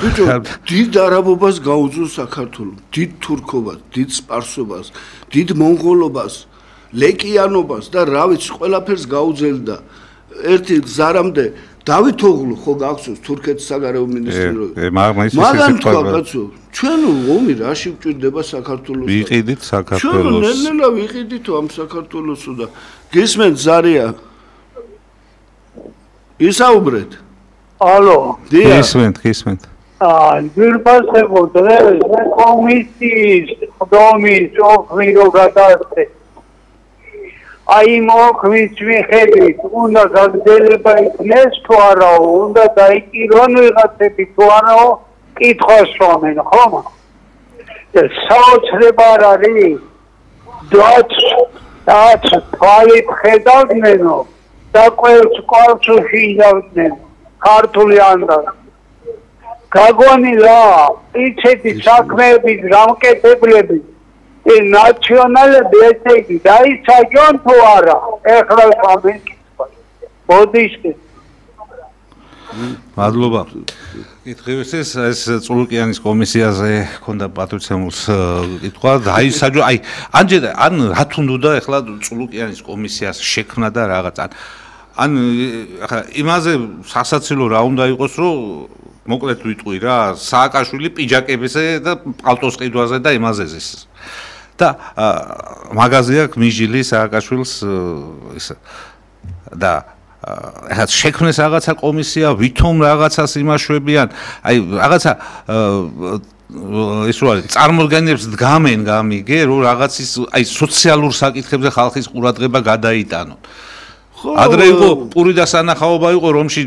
დიდ არაბობას გაუძლო საქართველოს, დიდ თურქობას, დიდ სპარსობას, დიდ მონღოლობას, ლეკიანობას და რა ვიცი, ყველაფერს გაუძელდა. ერთი ზარამდე დავით ოღლუ ხო გახსოვს თურქეთის საგარეო მინისტრი. მაგან თქვა კაცო, ჩვენ ომი რაში გვჭირდება საქართველოს? ვიყიდით საქართველოს. ჩვენ ნელ-ნელა ვიყიდით ამ საქართველოსო და გისმენთ ზარია. ისაუბრეთ. ალო. გისმენთ. ძირფასებო დღეს კომისიის ხდომის ოქმირო გადასცე. აი მოქმის მიხედვით უნდა გაგრძელება იქნეს თუ არაო, უნდა დაიკირონ ვიღაცები თუ არაო, კითხვას სვამენ, ხომ? საოცრება არ არის? დაც თვალით ხედავდნენო და ყველს უშინდავდნენ ქართული ანდა. გაგონი რა, ისეთი საქმეების გამკეთებლები ნაციონალები ესე იგი დაისაჯონ თუ არა ეხლა სამეკითხვა ბოდიშკი მადლობა კითხვის ეს წულუკიანის კომისიაზე ქონდა პატრიცემულს კითხვა დაისაჯო აი ან რა თუნდოდა ეხლა წულუკიანის კომისიას შექმნა და რაღაც ან ახლა იმაზე სასაცილო რა უნდა იყოს რომ მოკლედ ვიტყვი რა სააკაშვილი პიჯაკებისა და პალტოს ყიდვაზე და იმაზე ზის და მაღაზია აქვს მიჟილი სააკაშვილს ის და ახლა შექმნეს რაღაცა კომისია ვითომ რაღაცას იმაშვებიან აი რაღაცა ის რა არის წარმოდგენებს დგამენ გამიგე რომ რაღაცის აი სოციალურ საკითხებზე ხალხის ყურადღება გადაიტანონ ადრე იყო პური და სანახაობა იყო რომში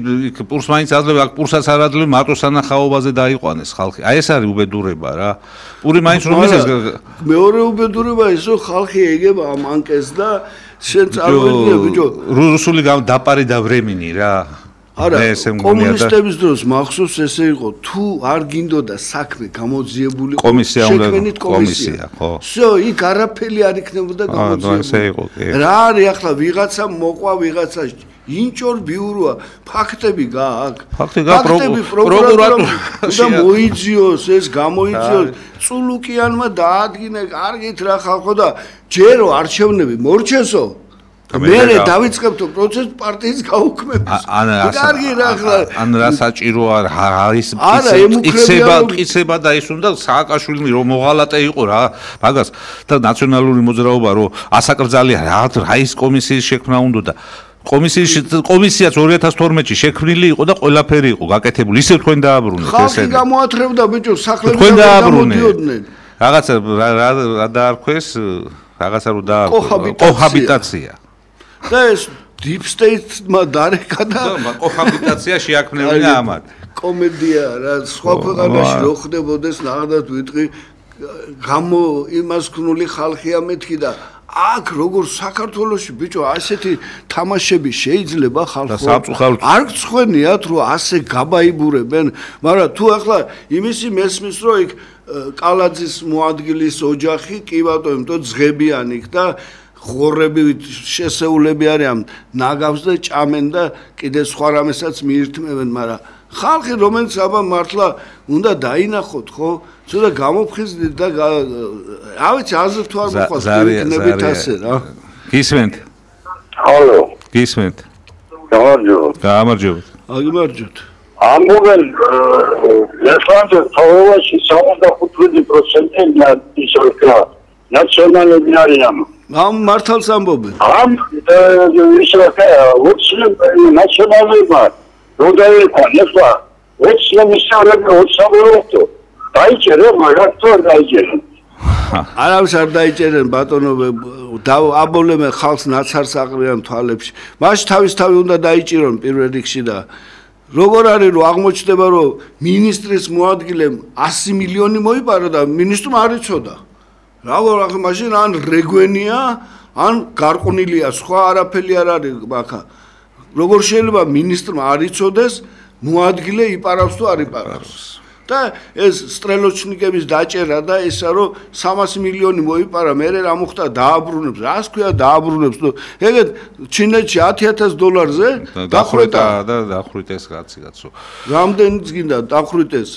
პურს მაინც აძლევ აქ პურსაც არ აძლევ მარტო სანახაობაზე დაიყვანეს ხალხი აი ეს არის უბედურება რა პური მაინც რომ ისეს მეორე უბედურება ისო ხალხი ეგება ამ ანკეს და შენ წარმოიდგინე ბიჭო რუსული დაპარი და ვრემინი რა არა კომუნისტების დროს მახსოვს ესე იყო თუ არ გინდოდა საქმე გამოძიებული კომისია ხო всё იქ არაფერი არ იქნებოდა გამოძიებული რა არის ახლა ვიღაცა მოყვა ვიღაცა ინჭორ ბიუროა ფაქტები გააქვს ფაქტები პროკურატურა და მოიძიოს ეს გამოიძიოს წულუკიანმა დაადგინა კარგით რა ხალხო და ჯერო არჩევნები მორჩესო მე დავიწყებთო პროცესს პარტიის გაუქმებას. ან რა საჭირო არის მტკიცება და ის უნდა სააკაშვილი რომ მოღალატე იყო რა მაგას და ნაციონალური მოძრაობა რომ ასაკრძალია რა ის კომისიის შექმნა უნდა და კომისიაც 2012-ში შექმნილი იყო და ყველაფერი იყო გაკეთებული ისე თქვენ დააბრუნეთ ესენი ხალხი გამოათრევდა ბიჭო სახლები გამოდიოდნენ რაღაცა რა დაარქვეს რაღაცა რომ დაარქვეს კოჰაბიტაცია და ეს deep state-მა დარეკა და კოჰაბიტაცია შეაქმნევია ამათ კომედია რა სხვა ქვეყანაში რო ხდებოდეს ნახადათ ვიტყვი გამო იმას ქნული ხალხია მეთქი და აქ როგორ საქართველოში ბიჭო ასეთი თამაშები შეიძლება ხალხო არ გწხვენიათ რომ ასე გაბაიბურებენ მაგრამ თუ ახლა იმისი მესმის რომ იქ კალაძის მოადგილის ოჯახი კი ბატონო იმიტომ ძღებიან იქ და ღორები შესეულები არიან ნაგავს და ჭამენ და კიდე სხვა რამესაც მიირთმევენ მაგრამ ხალხი რომელიც აბა მართლა უნდა დაინახოთ ხო ცოტა გამოფხიზდით და რა ვიცი აზრ თუ არ მოხვალ იქნებით ასე რა გისმენთ ჰალო გისმენთ გამარჯობთ აგიმარჯობთ ამბობენ ლესანძე თაობაში 75% ისოქა ნაციონალური არიან ამ მართალს ამბობენ ამ ისოქა ნაციონალურმა როდაიქა ნელა ოჩნომისარები ოჩსაბოროტო დაიჭერე მაგათო დაიჭერე არავის არ დაიჭერენ ბატონო აბოლემე ხალხს ნაცარს აყრიან თვალებში მაშინ თავისთავი უნდა დაიჭირონ პირველ რიგში და როგორ არის რომ აღმოჩნდება რომ მინისტრის მოადგილემ 100 მილიონი მოიპარა და მინისტრმა არ იცოდა როგორ ახლა მაშინ ან რეგვენია ან გარყვნილია სხვა არაფერი არ არის მაქა როგორ შეიძლება მინისტრმა არ იცოდეს მოადგილე იპარავს თუ არ იპარავს და ეს სტრელოჩნიკების დაჭერა და ესა რომ 300 მილიონი მოიპარა მე რა მოხდა დააბრუნებს რას ქვია დააბრუნებს ეგეთ ჩინეთში $10,000-ზე დახვრიტა და დახვრიტეს კაცო რამდენიც გინდა დახვრიტეს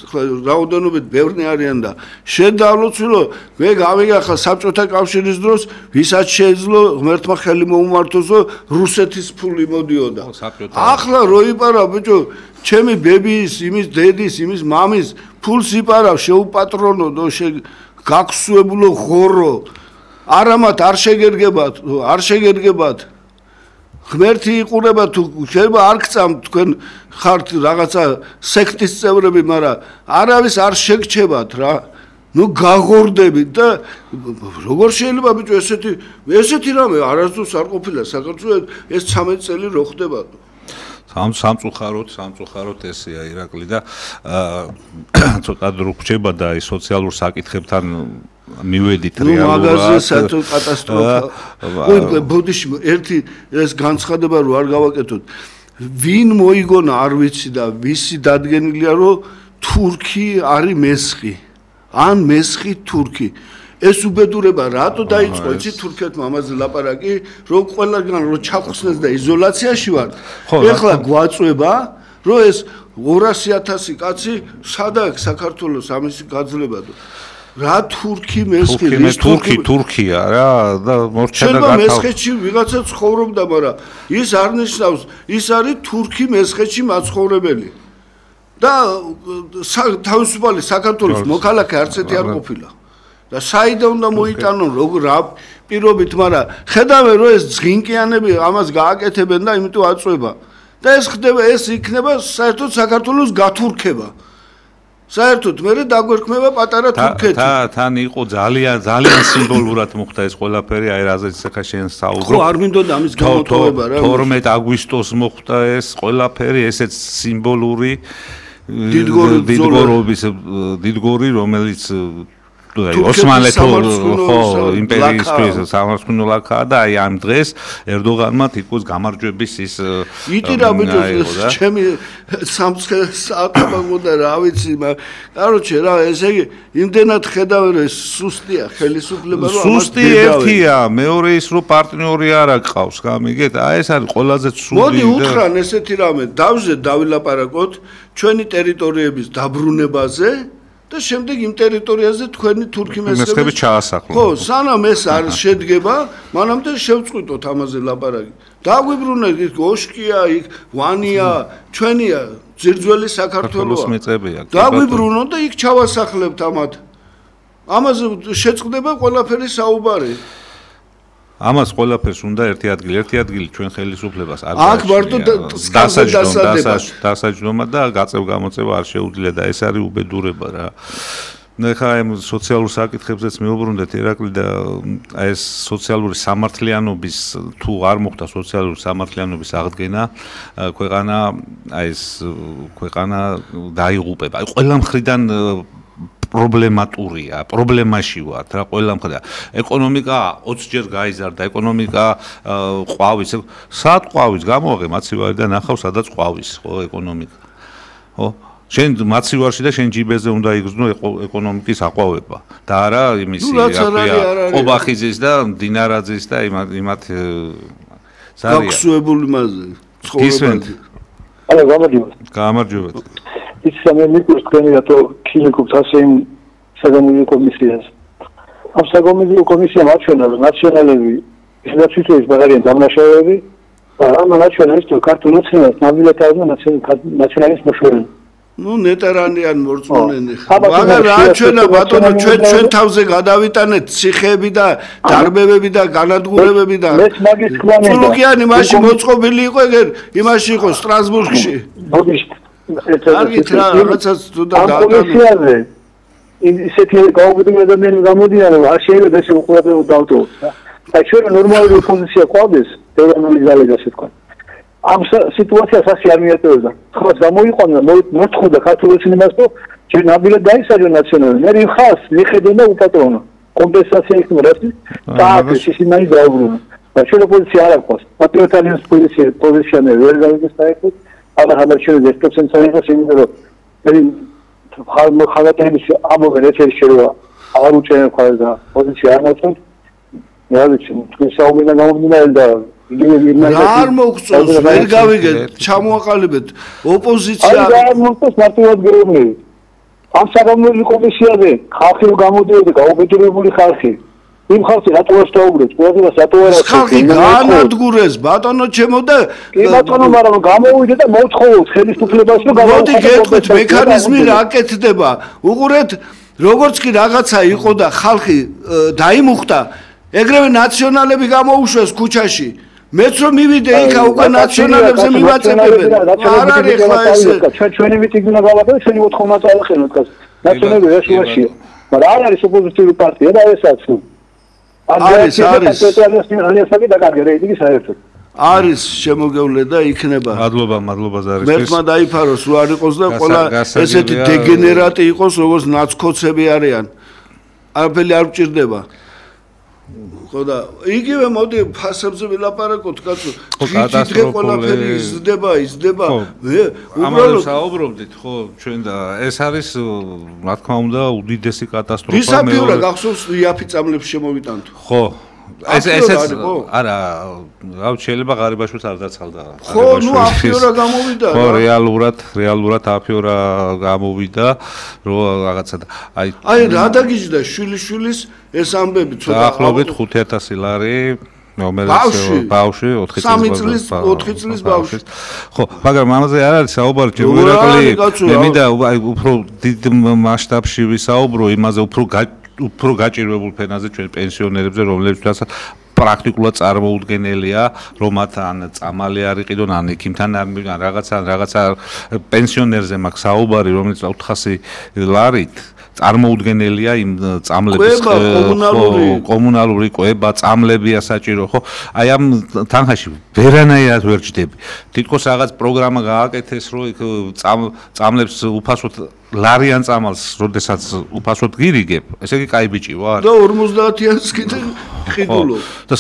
რაოდენობით ბევრნი არიან და შედავლოცილო მე გავიგე ხა საბჭოთა კავშირის დროს ვისაც შეეძლო ღმერთმა ხელი მოუმართოს რუსეთის ფული მოდიოდა ახლა რო იპარა ბიჭო ჩემი ბებიის, იმის დედის, იმის მამის ფულს იპარავ შეუპატრონო და გაგსუებულო ღორო. არამათ არ შეგერგებათ. ღმერთი იყურება თუ შეიძლება არ გწამთ თქვენ ხართ რაღაცა სექტის წევრები, მაგრამ არავის არ შეგჩებათ რა. ნუ გაღორდებით და როგორ შეიძლება ბიჭო ესეთი რამე არასდროს არ ყოფილა საქართველოს ეს 13 წელი რო ხდება. სამწუხაროდ ესეა ირაკლი და ცოტა დრო გრჩება და აი სოციალურ საკითხებთან მივედით რეალურად. ნუ მაგაზე საერთოდ კატასტროფა. ბოდიში ერთი ეს განცხადება რო არ გავაკეთოთ. ვინ მოიგონა არ ვიცი და ვისი დადგენილია რომ თურქი არის მესხი. ან მესხი თურქი. ეს უბედურება რატო დაიწყო იცი თურქეთმა ამაზე ლაპარაკი რომ ყველგან რომ ჩახსნეს და იზოლაციაში ვარ ეხლა გვაწვება რომ ეს 200,000 კაცი სადაა საქართველოს ამისი გაძლება რა თურქი მესხი თურქია რა და მორჩა და გათავ მესხეთში ვიღაცა ცხოვრობდა მაგრამ ის არ ნიშნავს ის არის თურქი მესხეთში მაცხოვრებელი და თავისუფალი საქართველოს მოქალაქე არც ერთი არ ყოფილა და საიდან უნდა მოიტანონ როგორ რა პირობით მაგრამ ხედავენ რომ ეს ძღინკიანები ამას გააკეთებენ და იმიტომ აწვება და ეს ხდება ეს იქნება საერთოდ საქართველოს გათურქება საერთოდ მე დაგვერქმევა პატარა თურქეთი. თან იყო ძალიან სიმბოლურად მოხდა ეს ყველაფერი, აი რაზეც ახლა შენ საუბრობ. ხო, არ მინდოდა ამის გამოტოვება რა. 12 აგვისტოს მოხდა ეს ყველაფერი, ესეც სიმბოლური დიდგორი, რომელიც ოსმალეთის იმპერიისთვის სამართლიანო ლაქაა და აი ამ დღეს ერდოღანმა თითქოს გამარჯვების ის იტირა ბიჭო ჩემი საათაბაგოდა რა ვიცი კაროჩე რა ესე იგი იმდენად ხედავ ეს სუსტია ხელისუფლება რომ სუსტი ერთია მეორე ის რომ პარტნიორი არ აყავს გამიგეთ აი ეს არის ყველაზე ცუდი მოდი უთხრან ესეთი რამე დავილაპარაკოთ ჩვენი ტერიტორიების დაბრუნებაზე და შემდეგ იმ ტერიტორიაზე თქვენი თურქი მესხები ჩაასახლო. ხო, სანამ ეს არის შედგება, მანამდე შევწყვიტოთ ამაზე ლაპარაკი. დაგვიბრუნეთ იქ ოშკია, იქ ვანია, ჩვენია, ძირძველი საქართველოა. დაგვიბრუნოთ და იქ ჩავასახლებთ ამათ. ამაზე შეწყდება ყველაფერი საუბარი. ამას ყველაფერს უნდა ერთი ადგილი ჩვენ ხელისუფლებას არ აქ მარტო დასაჯდომა და გაწევ-გამოწევა არ შეუძლია და ეს არის უბედურება რა. ნახა ამ სოციალურ საკითხებზეც მეუბრუნდეთ ირაკლი და ეს სოციალური სამართლიანობის თუ არ მოხდა სოციალური სამართლიანობის აღდგენა ქვეყანა დაიღუპება. აი ყველა მხრიდან პრობლემატურია, პრობლემაში ვართ რა ყველა მხრიდან. ეკონომიკა 20 ჯერ გაიზარდა, ეკონომიკა ყვავის, სად ყვავის გამოვაღე მაცივარი და ნახავ სადაც ყვავის, ხო ეკონომიკა. ხო? შენ მაცივარში და შენ ჯიბეზე უნდა იგრძნო ეკონომიკის აყვავება და არა იმისი ყობახიძის და დინარაძის და იმათ გაქსუებული მასზე ცხოვრებაში. ალო გამარჯობა. ის სამელიოს თქვენია თო ქილიკობს ასე იმ საგამოძიებო კომისიას. ამ საგამოძიებო კომისიამ აჩვენა რომ ნაციონალები ისედაც თვითონ ბაღარიან დამნაშავეები და ამ ნაციონალისტ ქართულ ნაციონალს ნაბილეთავდა ნაციონალისტ მოშორენ. ნუ ნეტარანიან მორწმუნენი. მაგრამ რა აჩვენა ბატონო ჩვენ თავზე გადავიტანეთ ციხეები და დარბევები და განადგურებები და თურქიანი მაშინ მოწყობილი იყო ეგერ იმაში იყო სტრასბურგში. რაღაცას თუ და გამოდიარე ისეთი გაუგებარი ადამიანები გამოდიან რომ არ შეიძლება ეს უყურებელ დავტოვოთ და ჩვენ ნორმალური პოზიცია ყავდეს ეროვნული ძალები ასე თქვა ამ სიტუაციას ასე არ მიატოვებდა ხოც გამოიყვანა მოთხოვდა ქართულ სინემას რომ ჩვენ ნაბილად დაისაჯო ნაციონალური მე ხას მიხედო და უპატრონო კომპენსაცია იქნება რა და ეს ისინი დაუბრუნდა და ჩვენ პოზიცია არ აქვს პატრიოტალის პოზიცია ვერ გავიგეს საერთოდ აღარ შეიძლება 10% საერთოდ იმით რომ ხალხების ამოვე რეჩერი შეიძლება არ უჩვენებ ხარ და პოზიცია არ მოწონთ რა ვიცი თქვენ საუბარიდან გამომდინარე და არ მოგწონს ვერ გავიგეთ ჩამოაყალიბეთ ოპოზიცია არ მოგწონს მარტივად გეუბნები ამ საგამოძიებო კომისიაზე ხალხი გამოდიოდა გაუბედურებული ხალხი იმ ხალხი რატო ასწავლებს ყველას რატო არ ასწავლებს ხალხი განადგურეს ბატონო ჩემო და კი ბატონო მაგრამ გამოვიდა და მოთხოვოთ ხელისუფლებას რომ მოდი გეტყვით მექანიზმი რა კეთდება უყურეთ როგორც კი რაღაცა იყო და ხალხი დაიმუხტა ეგრევე ნაციონალები გამოუშვეს ქუჩაში მეც რომ მივიდე იქა უკვე ნაციონალებზე მივაწებებენ არ არის ხლა ესე ჩვენი მიტინგი გავაკეთოთ ჩვენი მოთხოვნა წავახენოთ ნაციონალები რესურსია მაგრამ არ არის ოპოზიციური პარტია და ესაც არის არის შემოგევლე და იქნება მადლობა ზარისთვის მერტმა დაიფაროს რო არ იყოს და ყველა ესეთი დეგენერატი იყოს როგორც ნაცკოცები არიან არაფერი არ გჭირდება ხო და იგივე მოდი ფასებზე ვილაპარაკოთ კაცო დღე ყველაფერი იზრდება უბრალოდ საუბრობდით ხო ჩვენ და ეს არის რა თქმა უნდა უდიდესი კატასტროფა ისაფიურა გახსოვს იაფი წამლებს შემოვიტანთ ხო ესეც არა რა შეიძლება ღარიბაშვილს არ დაცხალდა ხო ნუ აფიორა გამოვიდა ხო რეალურად აფიორა გამოვიდა რომ რაღაცა აი რა დაგიჯდა შვილიშვილის ეს ამბები ცოტა ახლობით 5000 ლარი ბავშვი 4 წლის ბავშვი ხო მაგრამ ამაზე არ არის საუბარი ჯერმერაკლი მე მინდა უფრო დიდ მასშტაბში ვისაუბრო იმაზე უფრო გაჭირვებულ ფენაზე ჩვენ პენსიონერებზე რომლებსაც პრაქტიკულად წარმოუდგენელია, რომ მათ ან წამალი არ იყიდონ, ან იქიმთან არ მივიღან რაღაცა პენსიონერზე მაქვს საუბარი, რომელიც 400 ლარით წარმოუდგენელია იმ წამლების კომუნალური კვება, წამლებია საჭირო, ხო? აი ამ თანხაში ვერანაირად ვერ ჯდები. თითქოს რაღაც პროგრამა გააკეთეს, რომ იქ წამლებს უფასოდ ლარიან წამალს, როდესაც უფასოდ გირიგებ, ესე იგი კაი ბიჭი ვარ. და 50-იანს კიდე ხიდულობ. და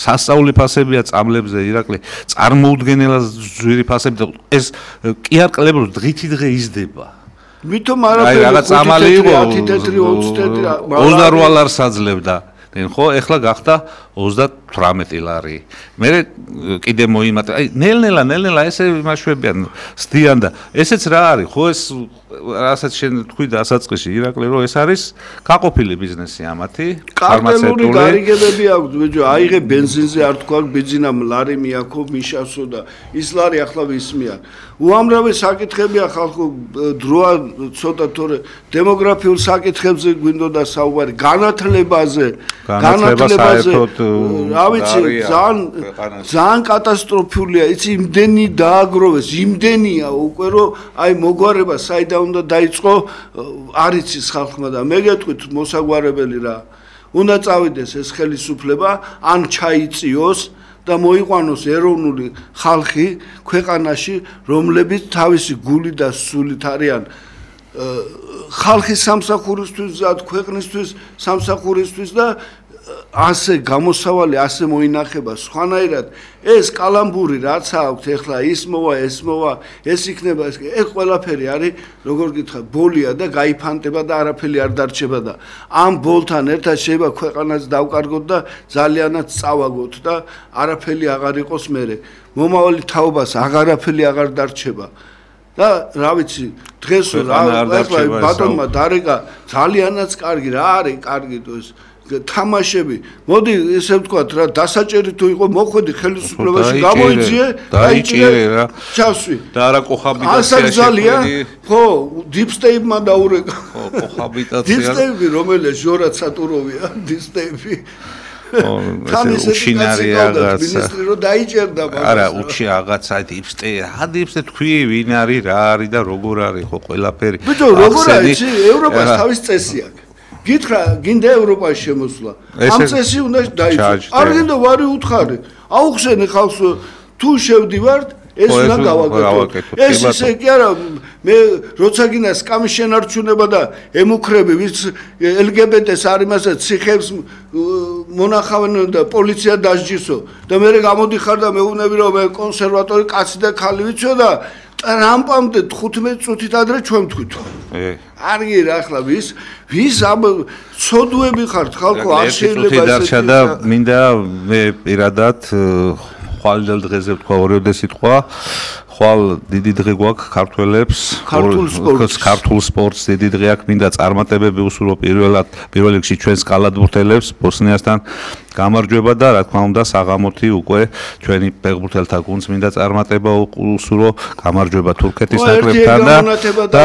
სასწაული ფასებია წამლებზე ირაკლი, წარმოუდგენელად ძვირი ფასები და ეს კი არ კლებულობს დღითი დღე იზრდება. ვითომ არაფერი რაღაც წამალი იყო 10 თეთრი 20 თეთრი 28 ლარს აძლევდა. ხო, ეხლა გახდა 38 ლარი. მე კიდე მოიმატა. აი, ნელ-ნელა ესე იმაშვებიან, სტიან და ესეც რა არის, ხო ეს რასაც შენ თქვი დასაწყისში, ირაკლი, რომ ეს არის გაყოფილი ბიზნესი ამათი, კარტელური გარიგებები აქვს, ბიჭო, აიღე ბენზინზე არ თქვა ბენზინა ლარი მიაქო მიშასო და ის ლარი ახლა ვისმიან. უამრავი საკითხებია ხალხო, დროა ცოტა თორე დემოგრაფიულ საკითხებზე გვინდოდა საუბარი, განათლებაზე რა ვიცი, ძალიან კატასტროფულია, იცი, იმდენი დააგროვეს, იმდენია უკვე რომ აი მოგვარება საიდან უნდა დაიწყო, არ იცის ხალხმა და მე გეტყვით მოსაგვარებელი რა. უნდა წავიდეს ეს ხელისუფლება, ან ჩაიწიოს და მოიყვანოს ეროვნული ხალხი ქვეყანაში, რომლებიც თავისი გული და სულით არიან ხალხის სამსახურისთვის, ქვეყნისთვის სამსახურისთვის და ასე გამოსავალი, ასე მოინახება სხვანაირად ეს კალამბური რაც აქვს ეხლა ის მოვა, ეს იქნება ეს ყველაფერი არის როგორ გითხრა ბოლია და გაიფანტება და არაფერი არ დარჩება და ამ ბოლთან ერთად შეიძლება ქვეყანას დავკარგოთ და ძალიანაც წავაგოთ და არაფერი აღარ იყოს მერე მომავალი თაობას აღარაფერი აღარ დარჩება და რა ვიცი დღეს რა ეხლა ბატონმა დარეკა ძალიანაც კარგი რა არის კარგი ეს თამაშები მოდი ესე ვთქვათ რა დასაჭერი თუ იყო მოხვედი ხელისუფლებაში გამოიძიე დაიჭირე რა ჩასვი და არა კოჰაბიტაცია ხო დიპსტეიპმა დაურეკა ხო კოჰაბიტაცია დიპსტეიპი რომელიც ჟორად სატუროვია დიპსტეიპი უშინარი რაღაცა მინისტრი რო დაიჭერდა მაგას არა უჩი რაღაცა დიპსტეი რა დიპსტეი თქვი ვინ არის რა არის და როგორ არის ხო ყველაფერი ბიჭო როგორ არის ევროპას თავის წესი აქვს გითხრა გინდა ევროპაში შემოსვლა ამ წესი უნდა დაიწყო არ გინდა ვარი უთხარი აუხსენე ხალხს თუ შევდივართ ეს უნდა გავაკეთო ეს ისე კი არა მე როცა გინდა სკამის შენარჩუნება და ემუქრები ვის LGBT-ს არ იმასა ციხებს მონახავენ და პოლიცია დასჯისო და მე გამოდიხარ და მეუბნები რომ მე კონსერვატორი კაცი და ხალი ვიცო და რამპამდე 15 წუთით ადრე ჩვენ თქვით. არგი რა ახლა ვის ამ ცოდუები ხართ ხალხო არ შეიძლება ესე დარჩა და მინდა მე პირადად ხვალდელ დღეზე ვთქვა ორიოდე სიტყვა ხვალ დიდი დღე გვაქვს ქართველებს ქართულ სპორტს დიდი დღე აქვს მინდა წარმატებები უსურვო პირველ რიგში ჩვენს კალათბურთელებს ბოსნიასთან გამარჯვება და რა თქმა უნდა საღამოთი უკვე ჩვენი ფეხბურთელთა გუნდს მინდა წარმატება უსურვო გამარჯვება თურქეთის ნაკრებთან და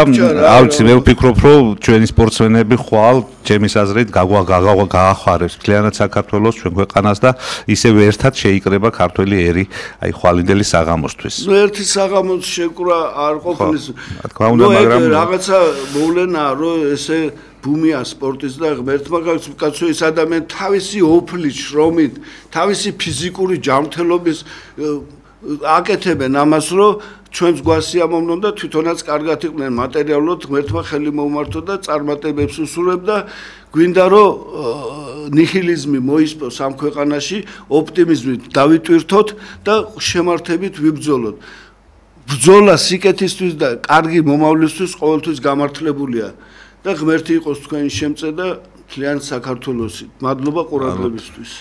ავიცი მე ვფიქრობ რომ ჩვენი სპორტსმენები ხვალ ჩემის აზრით გაახარებს მთლიანად საქართველოს ჩვენ ქვეყანას და ისევ ერთად შეიკრება ქართველი ერი აი ხვალინდელი საღამოსთვის ერთი საღამოს შეკრა არ ყოფილის რა თქმა უნდა მაგრამ რაღაცა მოვლენაა რომ ესე ბუმია სპორტის და ღმერთმა კაცო ეს ადამიანი თავისი ოფლის შრომით, თავისი ფიზიკური ჯანმრთელობის აკეთებენ ამას, რომ ჩვენს გვასიამოვნონ და თვითონაც კარგად იყვნენ მატერიალურად, ღმერთმა ხელი მოუმართო და წარმატებებს უსურვებ და გვინდა რომ ნიჰილიზმი მოისპოს ამ ქვეყანაში, ოპტიმიზმით დავიტვირთოთ და შემართებით ვიბრძოლოთ. ბრძოლა სიკეთისთვის და კარგი მომავლისთვის ყოველთვის გამართლებულია. და ღმერთი იყოს თქვენი შემწე და მთლიან საქართველოსი. მადლობა ყურადღებისთვის.